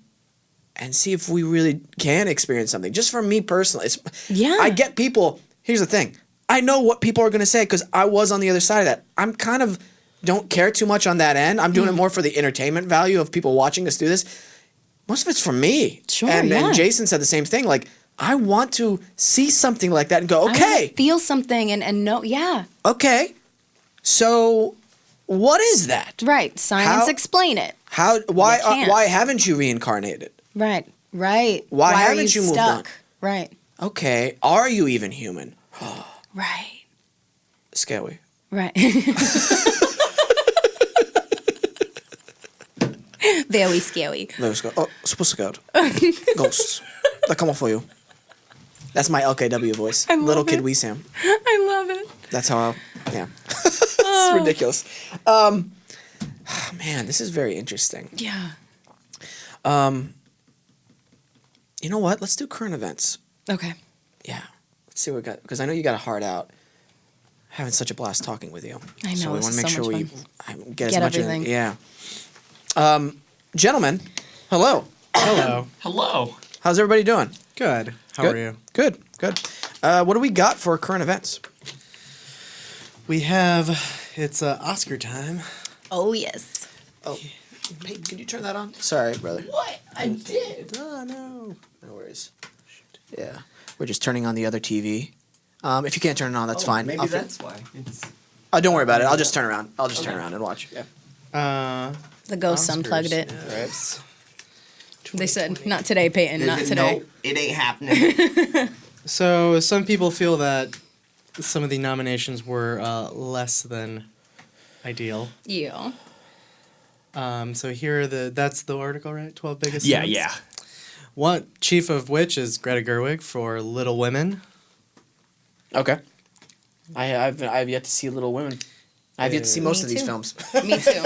and see if we really can experience something. Just for me personally, Yeah. I get people. Here's the thing. I know what people are going to say because I was on the other side of that. I'm kind of don't care too much on that end. I'm doing it more for the entertainment value of people watching us do this. Most of it's for me. Sure, and yeah. Jason said the same thing. Like, I want to see something like that and go, I wanna okay, feel something and know, yeah. okay. So what is that? Right. Science explain it. Why can't. haven't you reincarnated? Right. Why are haven't you moved stuck? on? Right. Okay. Are you even human? Right. Scary. Right. Very scary. Very scary. Oh, super scared. Ghosts. They'll come off for you. That's my LKW voice. I love Little kid it. Wesam. I love it. That's how yeah. It's ridiculous. Man, this is very interesting. Yeah. You know what? Let's do current events. Okay. Yeah. Let's see what we got. Because I know you got a heart out. Having such a blast talking with you. I know, So we this want is to make so sure much we get as Get much everything. Yeah. Gentlemen, hello. Hello. Hello. How's everybody doing? Good. How Good? are you? Good. What do we got for current events? We have, it's Oscar time. Oh, yes. Oh, hey, can you turn that on? Sorry, brother. What? I did. Oh, no. No worries. Yeah. We're just turning on the other TV. If you can't turn it on, that's fine. Maybe that's why. It's... Oh, don't worry about it. I'll just turn around. Turn around and watch. Yeah. The ghost Oscars, unplugged it. yes. They said, not today, Peyton, not today. No, it ain't happening. So some people feel that some of the nominations were less than ideal. Yeah. So here are that's the article, right? 12 biggest yeah, sins? yeah. One chief of which is Greta Gerwig for Little Women. Okay. I've yet to see Little Women. I've yet to see most Me of these too. films. Me too.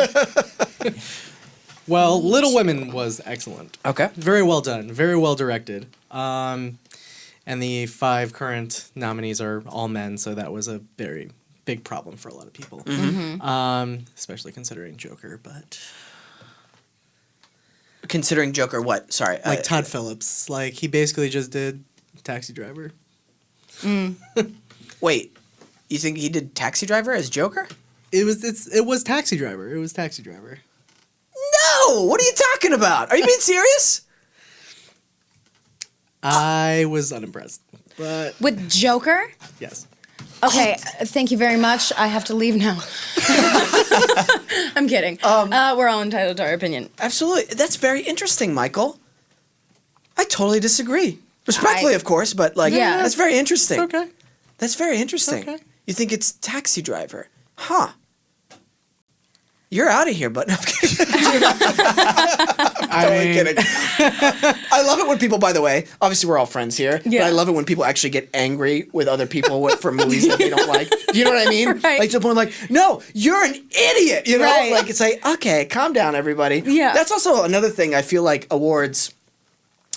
Well, Little Women was excellent. Okay. Very well done. Very well directed. And the 5 current nominees are all men, so that was a very big problem for a lot of people. Especially considering Joker, but... Considering Joker, what? Sorry. Like Todd Phillips. Like, he basically just did Taxi Driver. Wait. You think he did Taxi Driver as Joker? It was Taxi Driver. It was Taxi Driver. No! What are you talking about? Are you being serious? I was unimpressed, but With Joker? yes. Okay, thank you very much. I have to leave now. I'm kidding. We're all entitled to our opinion. Absolutely. That's very interesting, Michael. I totally disagree. Respectfully, of course, but like, Yeah. that's very interesting. It's okay. That's very interesting. Okay. You think it's Taxi Driver. Huh. You're out of here, but no, I'm kidding. Totally kidding. I love it when people, by the way, obviously we're all friends here, but Yeah. I love it when people actually get angry with other people for movies that they don't like. You know what I mean? Right. Like to the point like, no, you're an idiot. You know? Right. Like it's like, okay, calm down, everybody. Yeah. That's also another thing I feel like awards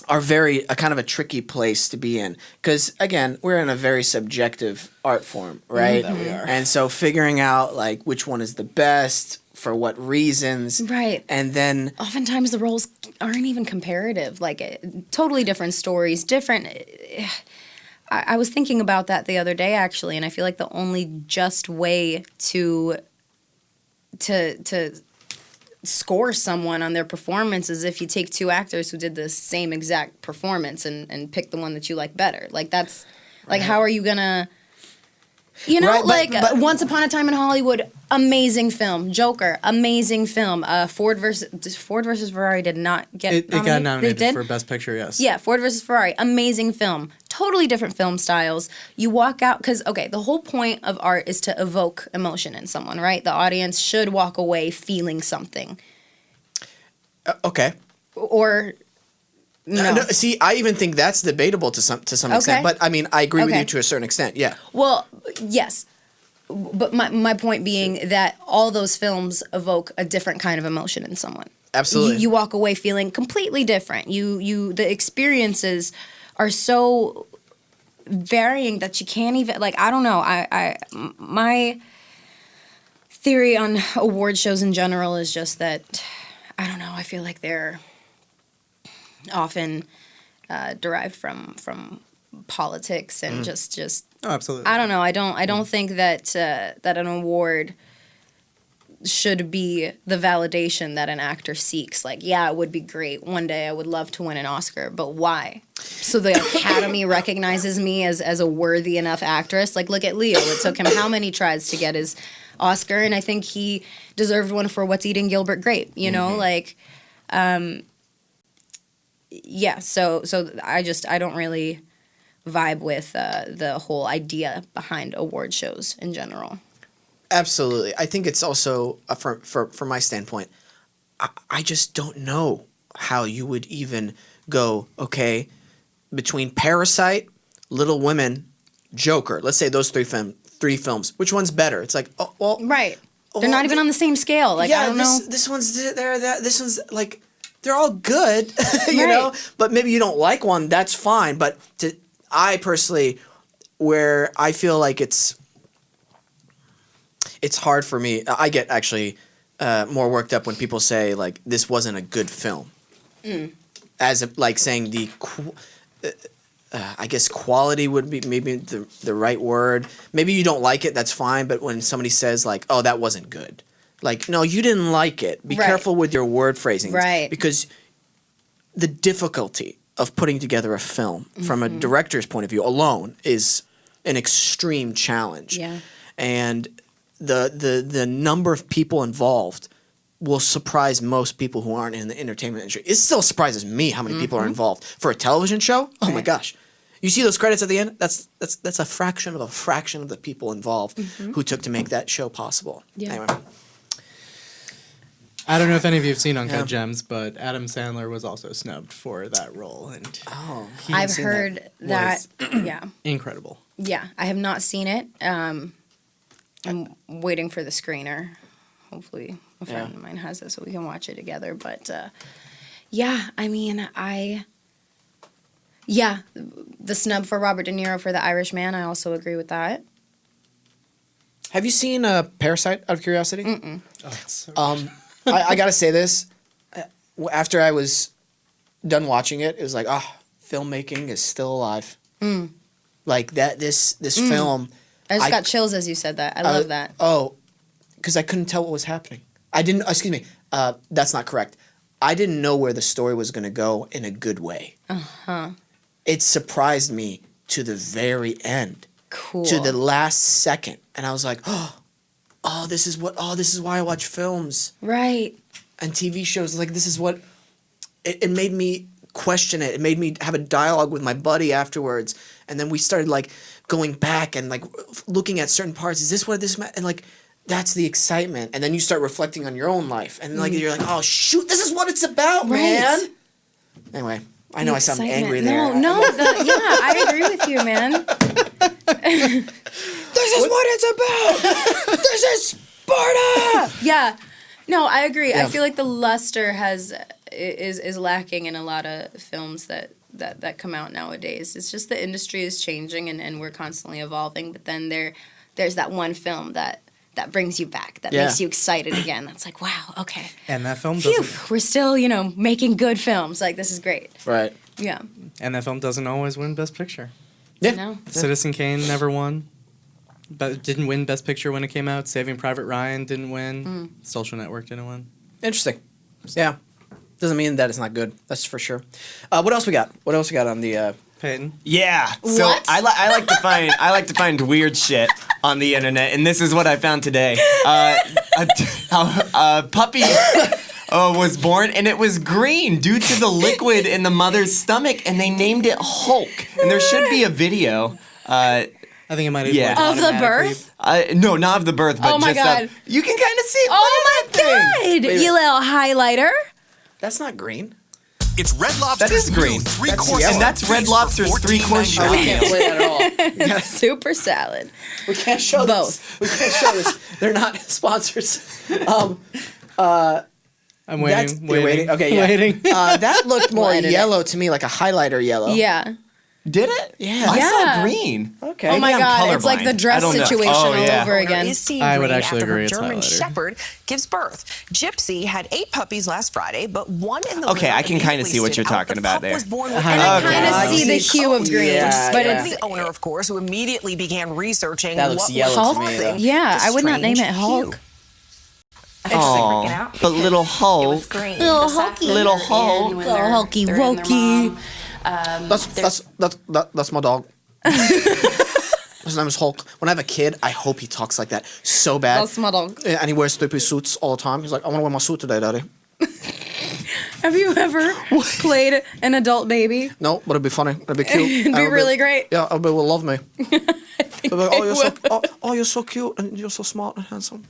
are a kind of a tricky place to be in because again we're in a very subjective art form, right? That we are. And so figuring out like which one is the best for what reasons, Right. and then Oftentimes the roles aren't even comparative. Like, totally different stories, different. I was thinking about that the other day, actually, and I feel like the only just way to score someone on their performance is if you take two actors who did the same exact performance and pick the one that you like better. Like, that's like, how are you gonna, you know, Right, but Once Upon a Time in Hollywood, amazing film. Joker, amazing film. Ford versus Ferrari did not get It nominated. got nominated They did? for Best Picture, yes. Yeah, Ford versus Ferrari, amazing film. Totally different film styles. You walk out, because, okay, the whole point of art is to evoke emotion in someone, right? The audience should walk away feeling something. okay. Or, no. See, I even think that's debatable to some Okay. extent, but I mean, I agree with Okay. you to a certain extent. Yeah. Well, yes. But my point being that all those films evoke a different kind of emotion in someone. Absolutely. You walk away feeling completely different. The experiences are so varying that you can't even, like, I don't know. My theory on award shows in general is just that, I don't know, I feel like they're often derived from politics and just Oh, absolutely. I don't know. I don't think that that an award should be the validation that an actor seeks. Like, yeah, it would be great. One day I would love to win an Oscar, but why? So the Academy recognizes me as a worthy enough actress. Like, look at Leo. It took him how many tries to get his Oscar, and I think he deserved one for What's Eating Gilbert Grape. You know, like, yeah. So I don't really vibe with the whole idea behind award shows in general. Absolutely. I think it's also, from my standpoint, I just don't know how you would even go, okay, between Parasite, Little Women, Joker. Let's say those three films. Which one's better? It's like, oh, well. Right. They're well, not even on the same scale. Like, yeah, I don't know. This one's there, that. This one's like, they're all good, you Right. know? But maybe you don't like one, that's fine. But I personally, where I feel like it's hard for me. I get actually more worked up when people say like this wasn't a good film, as like saying the, I guess quality would be maybe the right word. Maybe you don't like it, that's fine. But when somebody says like, oh, that wasn't good, like no, you didn't like it. Be Right. careful with your word phrasing, Right. Because the difficulty of putting together a film from a director's point of view alone is an extreme challenge. Yeah. And the number of people involved will surprise most people who aren't in the entertainment industry. It still surprises me how many people are involved for a television show. Oh my Right. gosh. You see those credits at the end? That's a fraction of the people involved who took to make that show possible. Yeah. Anyway. I don't know if any of you have seen Uncut Yeah. Gems, but Adam Sandler was also snubbed for that role, and Oh. I've heard that. Yeah. incredible. Yeah. I have not seen it. I'm waiting for the screener. Hopefully a friend of mine has it so we can watch it together. But yeah, I mean, the snub for Robert De Niro for The Irishman, I also agree with that. Have you seen Parasite, out of curiosity? Oh, it's so I gotta say this. After I was done watching it, it was like, filmmaking is still alive. Like that. This film. I just got chills as you said that. I love that. Oh, because I couldn't tell what was happening. I didn't. Excuse me. That's not correct. I didn't know where the story was going to go in a good way. It surprised me to the very end. Cool. To the last second, and I was like, this is why I watch films Right. and TV shows. Like, this is what it made me question it. It made me have a dialogue with my buddy afterwards, and then we started like going back and like looking at certain parts. Is this what this meant? And like, that's the excitement. And then you start reflecting on your own life, and like you're like, oh shoot, this is what it's about, man. Anyway, I know I sound angry there. No, I agree with you, man. This is what it's about. This is Sparta. Yeah. No, I agree. Yeah. I feel like the luster is lacking in a lot of films that come out nowadays. It's just the industry is changing and we're constantly evolving, but then there's that one film that brings you back, that makes you excited again. That's like, wow, okay. And that film Phew, doesn't. we're still, making good films. Like, this is great. Right. Yeah. And that film doesn't always win Best Picture. Yeah. No. Citizen Kane never won. But didn't win Best Picture when it came out. Saving Private Ryan didn't win. Social Network didn't win. Interesting. Yeah. Doesn't mean that it's not good. That's for sure. What else we got? What else we got on the? Peyton. Yeah. So What? I like to find weird shit on the internet, and this is what I found today. A puppy was born, and it was green due to the liquid in the mother's stomach, and they named it Hulk. And there should be a video. I think it might have Yeah. Of the automatically- birth? No, not of the birth, but Oh my just God. you can kind of see. Oh look at my that thing. God! You little highlighter. That's not green. It's Red Lobster's is green. new That's three-course yellow. And that's Red feast for Lobster's three-course $14.99. We can't play that at all. Super salad. We can't show Both. this. We can't show this. They're not sponsors. I'm waiting. You're waiting. Okay, yeah. Waiting. That looked more We'll edit it. yellow to me, like a highlighter yellow. Yeah. Did it? Yeah. I Yeah. saw green. Okay. Oh my I'm God, it's like colorblind. the dress I don't know. situation Oh, all yeah. over again. Is seen I would green actually after agree her it's German highlighter. Shepherd gives birth. Gypsy had 8 puppies last Friday, but one in the Okay, litter I can immediately kinda see what stood you're out. talking The about pup there. was born with And I Okay. kind of I see the see. hue of green, Yeah, but yeah. it's the owner, of course, who immediately began researching That looks what yellow was to me, causing though. yeah. the I would not name it strange Hulk. hue. Oh, but little Hulk. Little Hulky. Little Hulk. Little Hulky Wokey. That's my dog. His name is Hulk. When I have a kid, I hope he talks like that so bad. That's my dog. And he wears stupid suits all the time. He's like, I want to wear my suit today, Daddy. Have you ever played an adult baby? No, but it'd be funny. It'd be cute. It'd be Everybody- really great. Yeah, everybody will love me. They'll be like, They will. you're so cute and you're so smart and handsome.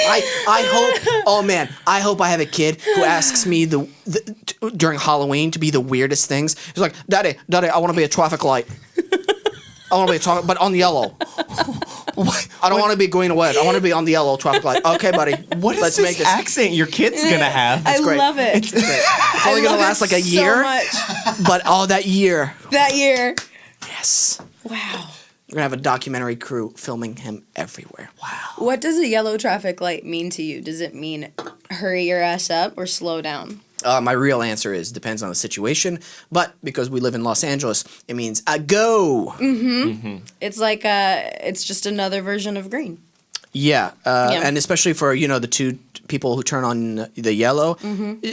I hope. Oh man, I hope I have a kid who asks me during Halloween to be the weirdest things. He's like, Daddy, I want to be a traffic light. I want to be a traffic, but on yellow. I don't want to be green or red. I want to be on the yellow traffic light. Okay, buddy. What is Let's this make this. accent your kid's gonna have? I great. love it. It's only gonna last like a year, So much. but that year, That year. yes, Wow. we're gonna have a documentary crew filming him everywhere. Wow. What does a yellow traffic light mean to you? Does it mean hurry your ass up or slow down? My real answer is depends on the situation, but because we live in Los Angeles, it means go. It's like it's just another version of green. Yeah, Yeah. and especially for the two people who turn on the yellow,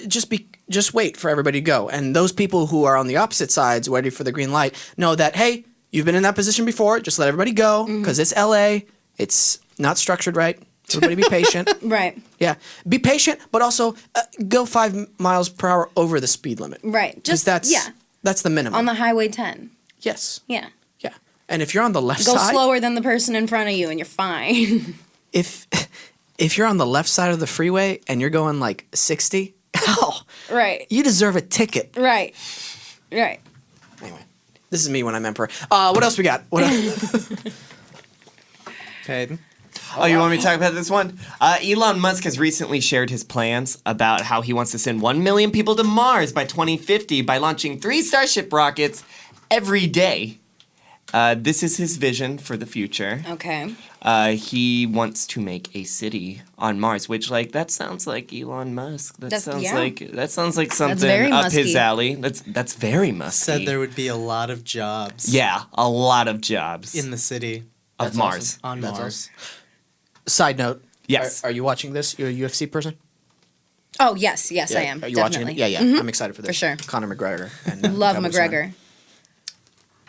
just wait for everybody to go. And those people who are on the opposite sides, waiting for the green light, know that hey, you've been in that position before. Just let everybody go because it's LA. It's not structured right. Everybody be patient. Right. Yeah, be patient, but also go 5 miles per hour over the speed limit. Right. Because Just that's the minimum. on the Highway 10. yes. Yeah. Yeah. And if you're on the left Go side, slower than the person in front of you and you're fine. if you're on the left side of the freeway and you're going like 60, Right. you deserve a ticket. Right. Right. Anyway, this is me when I'm emperor. What else we got? What else? Peyton. Oh, you want me to talk about this one? Elon Musk has recently shared his plans about how he wants to send 1 million people to Mars by 2050 by launching 3 Starship rockets every day. This is his vision for the future. Okay. He wants to make a city on Mars, which that sounds like Elon Musk. That sounds like something very up musky. his alley. That's very musky. Said there would be a lot of jobs. Yeah, a lot of jobs In the city of Mars. on That's Mars. Side note. Yes. Are you watching this? You're a UFC person? Oh, yes, I am. Are you definitely. watching it? Yeah. I'm excited for this. For sure. Conor McGregor. And, Love Pablo McGregor.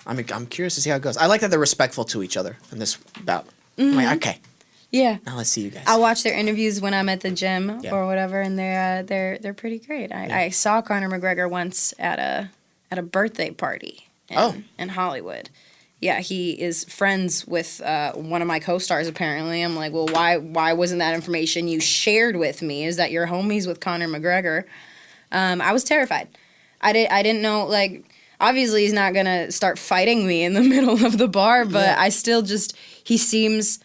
I'm curious to see how it goes. I like that they're respectful to each other in this bout. I'm like, okay, Yeah. now let's see you guys. I watch their interviews when I'm at the gym Yeah. or whatever, and they're pretty great. I saw Conor McGregor once at a birthday party in Hollywood. Yeah, he is friends with one of my co-stars. Apparently, I'm like, well, why wasn't that information you shared with me? Is that you're homies with Conor McGregor? I was terrified. I didn't know, obviously he's not gonna start fighting me in the middle of the bar, but I still he seems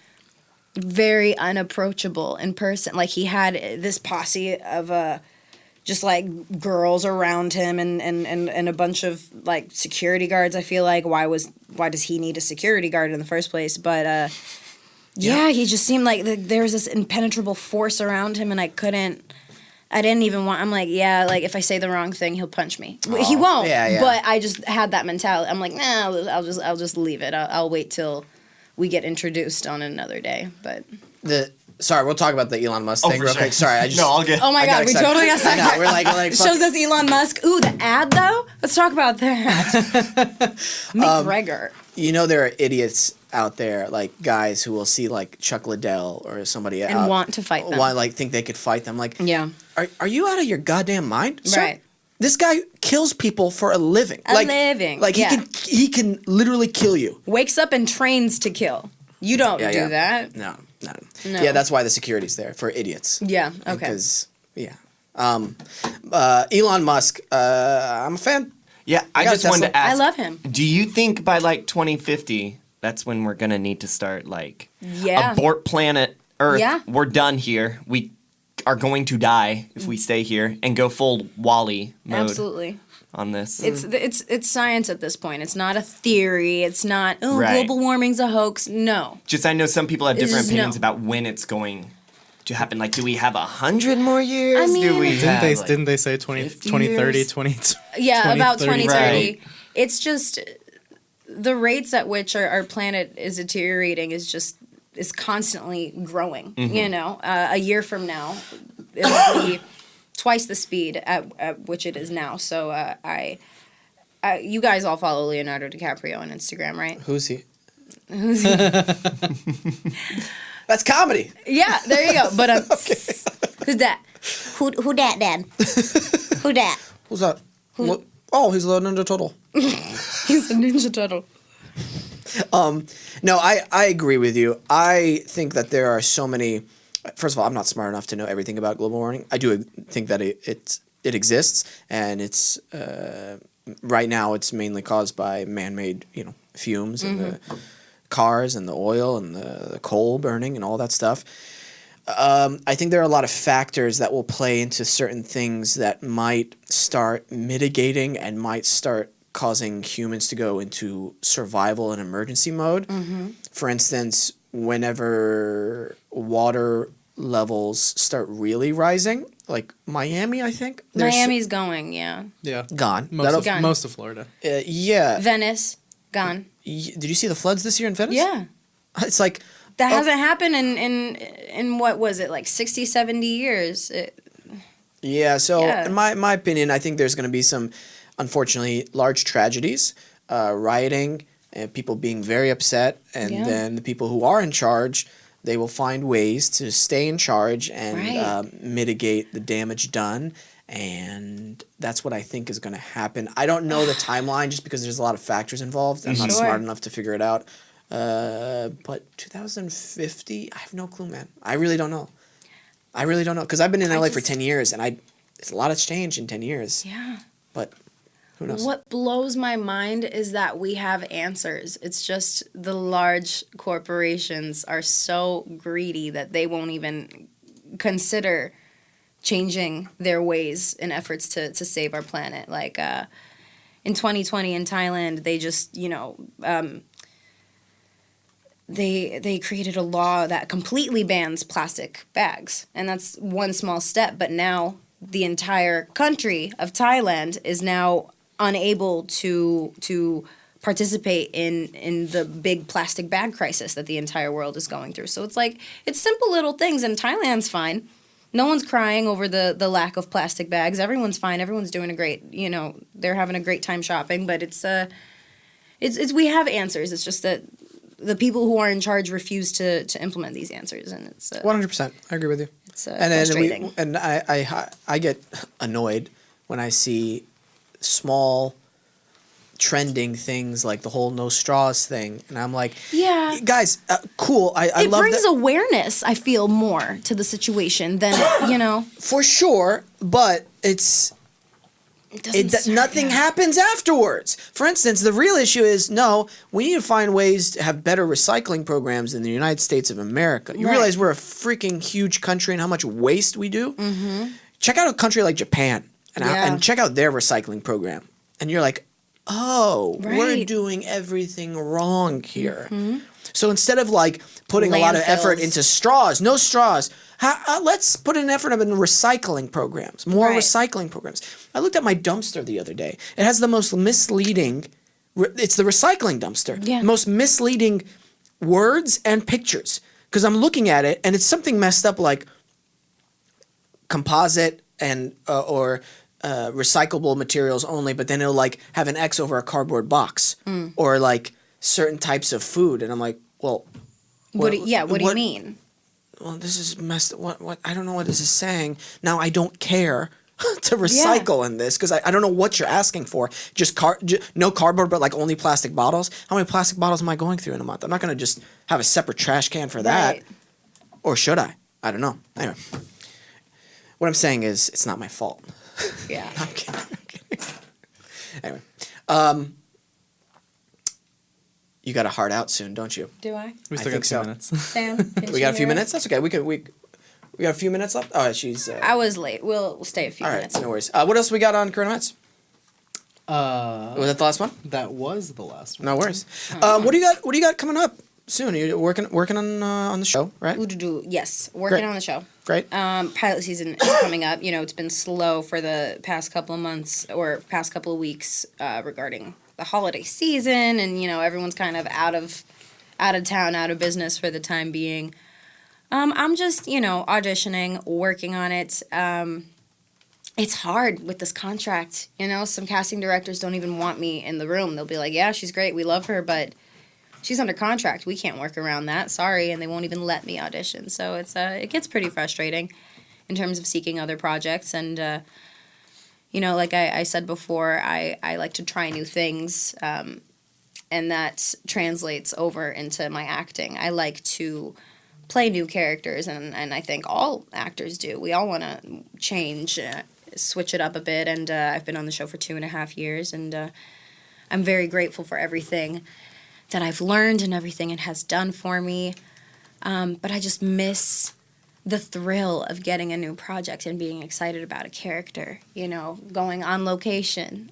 very unapproachable in person. Like, he had this posse of just girls around him and a bunch of security guards. I feel like why does he need a security guard in the first place? But he just seemed like there was this impenetrable force around him, and I didn't even want. I'm like, if I say the wrong thing, he'll punch me. He won't. Yeah. But I just had that mentality. I'm like, nah, I'll just leave it. I'll wait till we get introduced on another day. But Sorry, we'll talk about the Elon Musk thing for real sure. quick. Sorry, I just. No, I'll get. oh my I got god, we excited. totally got I know, sidetracked. we're like fuck. Shows us Elon Musk. Ooh, the ad though. Let's talk about that. McGregor. You know, there are idiots out there, guys who will see Chuck Liddell or somebody And want to fight them. think they could fight them. Yeah. Are you out of your goddamn mind? Sir? Right. This guy kills people for a living. Living. He can literally kill you. Wakes up and trains to kill. You don't Yeah, do yeah. that. No. No. Yeah, that's why the security's there for idiots. Yeah. Okay. Because Elon Musk, I'm a fan. Yeah, I got just wanted Tesla. to ask. I love him. Do you think by 2050, that's when we're gonna need to start Yeah. abort planet Earth? Yeah. We're done here. We are going to die if we stay here and go full Wall-E mode Absolutely. on this. It's science at this point. It's not a theory. It's not Right. global warming's a hoax. No. Just I know some people have It's different just opinions no. about when it's going to happen. Do we have 100 more years? I mean- Do we Didn't have, they didn't they say 50 2030, years? 20 Yeah, about 2030? 2030. Right. It's just the rates at which our planet is deteriorating is constantly growing. A year from now, it'll be twice the speed at which it is now. So you guys all follow Leonardo DiCaprio on Instagram, right? Who's he? That's comedy. Yeah, there you go. But who's that? Who that, Dad? Who that? Who's that? Oh, he's a little Ninja Turtle. He's a Ninja Turtle. No, I agree with you. I think that there are so many. First of all, I'm not smart enough to know everything about global warming. I do think that it exists, and it's right now it's mainly caused by man-made fumes and the cars and the oil and the coal burning and all that stuff. I think there are a lot of factors that will play into certain things that might start mitigating and might start causing humans to go into survival and emergency mode. For instance, whenever water levels start really rising, like Miami, I think. Miami's going, yeah. Yeah. Gone. Gone. Most of Florida. Yeah. Venice, gone. Did you see the floods this year in Venice? Yeah. It's like... That hasn't happened in what was it, 60, 70 years? Yeah, so Yeah. in my opinion, I think there's going to be some, unfortunately, large tragedies, rioting, and people being very upset, and Yeah. then the people who are in charge, they will find ways to stay in charge and Right. mitigate the damage done, and that's what I think is going to happen. I don't know the timeline just because there's a lot of factors involved. I'm not Sure. smart enough to figure it out. But 2050, I have no clue, man. I really don't know. Because I've been in LA for 10 years, and it's a lot has changed in 10 years. Yeah. But who knows? What blows my mind is that we have answers. It's just the large corporations are so greedy that they won't even consider changing their ways in efforts to save our planet. Like in 2020 in Thailand, they just, they created a law that completely bans plastic bags, and that's one small step. But now the entire country of Thailand is now unable to participate in the big plastic bag crisis that the entire world is going through. So it's like, it's simple little things, and Thailand's fine. No one's crying over the lack of plastic bags. Everyone's fine. Everyone's doing a great, they're having a great time shopping. But it's we have answers. It's just that the people who are in charge refuse to implement these answers, and it's 100%. I agree with you. It's frustrating. I get annoyed when I see small trending things like the whole no straws thing, and I'm like, yeah, guys, cool. I it love brings that. awareness, I feel, more to the situation than For sure, but nothing happens afterwards. For instance, the real issue is, we need to find ways to have better recycling programs in the United States of America. You realize we're a freaking huge country and how much waste we do? Mm-hmm. Check out a country like Japan and check out their recycling program. And you're like, we're doing everything wrong here. Mm-hmm. So instead of like putting a lot of effort into straws, no straws, let's put an effort in recycling programs, more recycling programs. I looked at my dumpster the other day. It has the most misleading, it's the recycling dumpster, most misleading words and pictures. Because I'm looking at it and it's something messed up like composite and or recyclable materials only, but then it'll like have an X over a cardboard box or like certain types of food. And I'm like, well, what do you mean? Well, this is messed up. What? I don't know what this is saying. Now I don't care to recycle in this because I don't know what you're asking for. Just no cardboard, but like only plastic bottles. How many plastic bottles am I going through in a month? I'm not going to just have a separate trash can for that. Right. Or should I? I don't know. Anyway, what I'm saying is it's not my fault. Yeah. I'm kidding. Anyway, you got a heart out soon, don't you? Do I? We still I think got 2 so. minutes. Sam, We got a few minutes. That's okay. We got a few minutes left. Oh, she's. I was late. We'll stay a few All right, minutes. no worries. What else we got on current events? Was that the last one? That was the last one. No worries. What do you got coming up soon? Are you working on the show, right? Yes, working Great. on the show. Great. Pilot season is coming up. It's been slow for the past couple of months or past couple of weeks regarding the holiday season, and everyone's kind of out of town, out of business for the time being. I'm just auditioning, working on it. It's hard with this contract. Some casting directors don't even want me in the room. They'll be like, "Yeah, she's great, we love her, but she's under contract. We can't work around that. Sorry," and they won't even let me audition. So it gets pretty frustrating in terms of seeking other projects. And like I said before, I like to try new things, and that translates over into my acting. I like to play new characters, and I think all actors do. We all want to change, switch it up a bit. And I've been on the show for 2.5 years, and I'm very grateful for everything that I've learned and everything it has done for me. But I just miss the thrill of getting a new project and being excited about a character, going on location,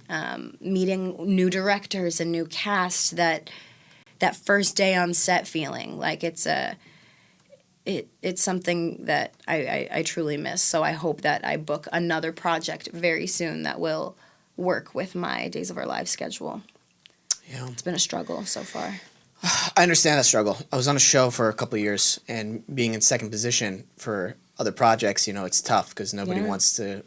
meeting new directors and new cast, that first day on set feeling. Like it's something that I truly miss. So I hope that I book another project very soon that will work with my Days of Our Lives schedule. Yeah. It's been a struggle so far. I understand that struggle. I was on a show for a couple of years, and being in second position for other projects, it's tough because nobody wants to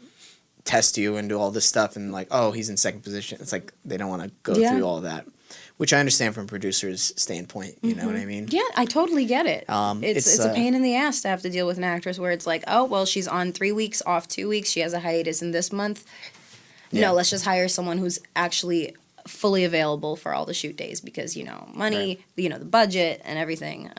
test you and do all this stuff and like, oh, he's in second position. It's like they don't want to go through all that, which I understand from producer's standpoint. You know what I mean? Yeah, I totally get it. It's a pain in the ass to have to deal with an actress where it's like, oh, well, she's on 3 weeks, off 2 weeks. She has a hiatus in this month. Yeah. No, let's just hire someone who's actually fully available for all the shoot days because, money, the budget and everything.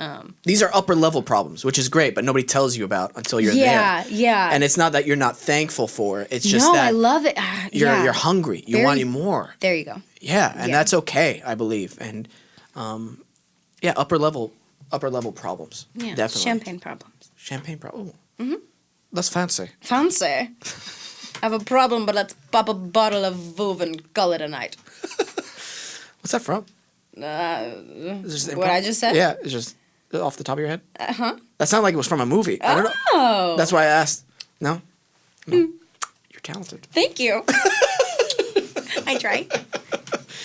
These are upper level problems, which is great, but nobody tells you about until you're there. Yeah. And it's not that you're not thankful for it. It's just no, that I love it. you're hungry. You want more. There you go. Yeah, and that's okay, I believe. And upper level problems. Yeah, Definitely. Champagne problems. That's fancy. Fancy. I have a problem, but let's pop a bottle of Vouv and call it a night. What's that from? What I just said? Yeah, it's just off the top of your head? Uh-huh. That sounded like it was from a movie. I don't know. Oh. That's why I asked. No? You're talented. Thank you. I try.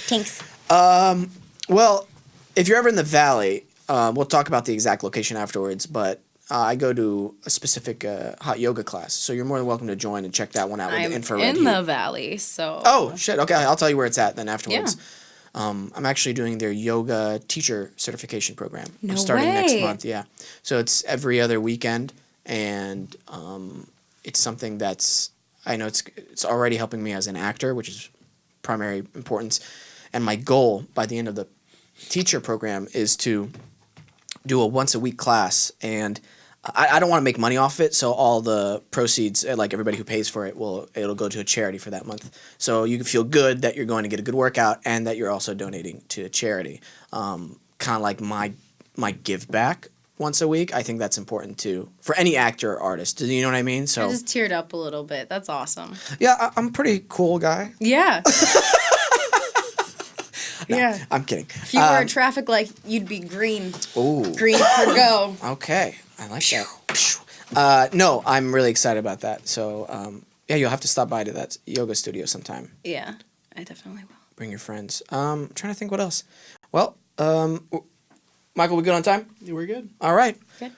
Thanks. Well, if you're ever in the Valley, we'll talk about the exact location afterwards, but I go to a specific hot yoga class, so you're more than welcome to join and check that one out with I'm the infrared in heat. the valley, so. Oh, shit. Okay, I'll tell you where it's at then afterwards. I'm actually doing their yoga teacher certification program. No I'm starting next way. month, yeah. So it's every other weekend, and it's something that's, I know it's already helping me as an actor, which is primary importance. And my goal by the end of the teacher program is to do a once-a-week class, and I don't want to make money off it, so all the proceeds, like everybody who pays for it, it'll go to a charity for that month. So you can feel good that you're going to get a good workout and that you're also donating to a charity. Kind of like my give back once a week. I think that's important too for any actor or artist. Do you know what I mean? So I just teared up a little bit. That's awesome. yeah, I'm a pretty cool guy. Yeah. Yeah. I'm kidding. If you were a traffic light, you'd be green. Ooh. Green for go. Okay, I like that. No, I'm really excited about that. So, yeah, you'll have to stop by to that yoga studio sometime. Yeah, I definitely will. Bring your friends. Trying to think what else. Well, Michael, we good on time? Yeah, we're good. All right. Good.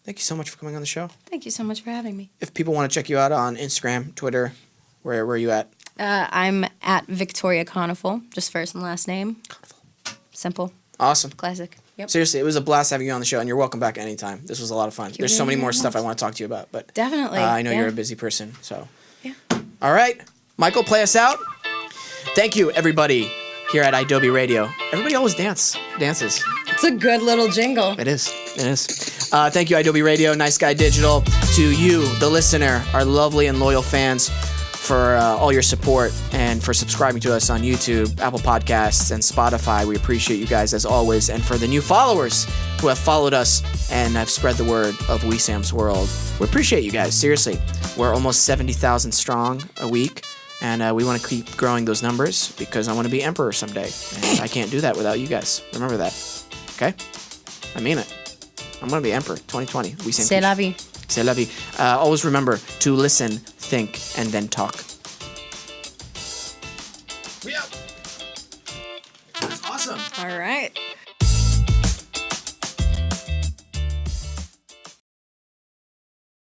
Thank you so much for coming on the show. Thank you so much for having me. If people want to check you out on Instagram, Twitter, where are you at? I'm at Victoria Konefal, just first and last name. Simple, Awesome. classic. Yep. Seriously, it was a blast having you on the show, and you're welcome back anytime. This was a lot of fun. you There's so many very more stuff I much. want to talk to you about, but Definitely. I know yeah. you're a busy person, so. Yeah. All right, Michael, play us out. Thank you, everybody, here at iDoby Radio. Everybody always dances. It's a good little jingle. It is. Thank you, iDoby Radio, Nice Guy Digital. To you, the listener, our lovely and loyal fans, for all your support and for subscribing to us on YouTube, Apple Podcasts, and Spotify. We appreciate you guys as always. And for the new followers who have followed us and have spread the word of Wesam's World, we appreciate you guys. Seriously, we're almost 70,000 strong a week. And we want to keep growing those numbers because I want to be emperor someday. And I can't do that without you guys. Remember that. Okay? I mean it. I'm going to be emperor 2020. C'est la vie. C'est la vie. Always remember to listen, think, and then talk.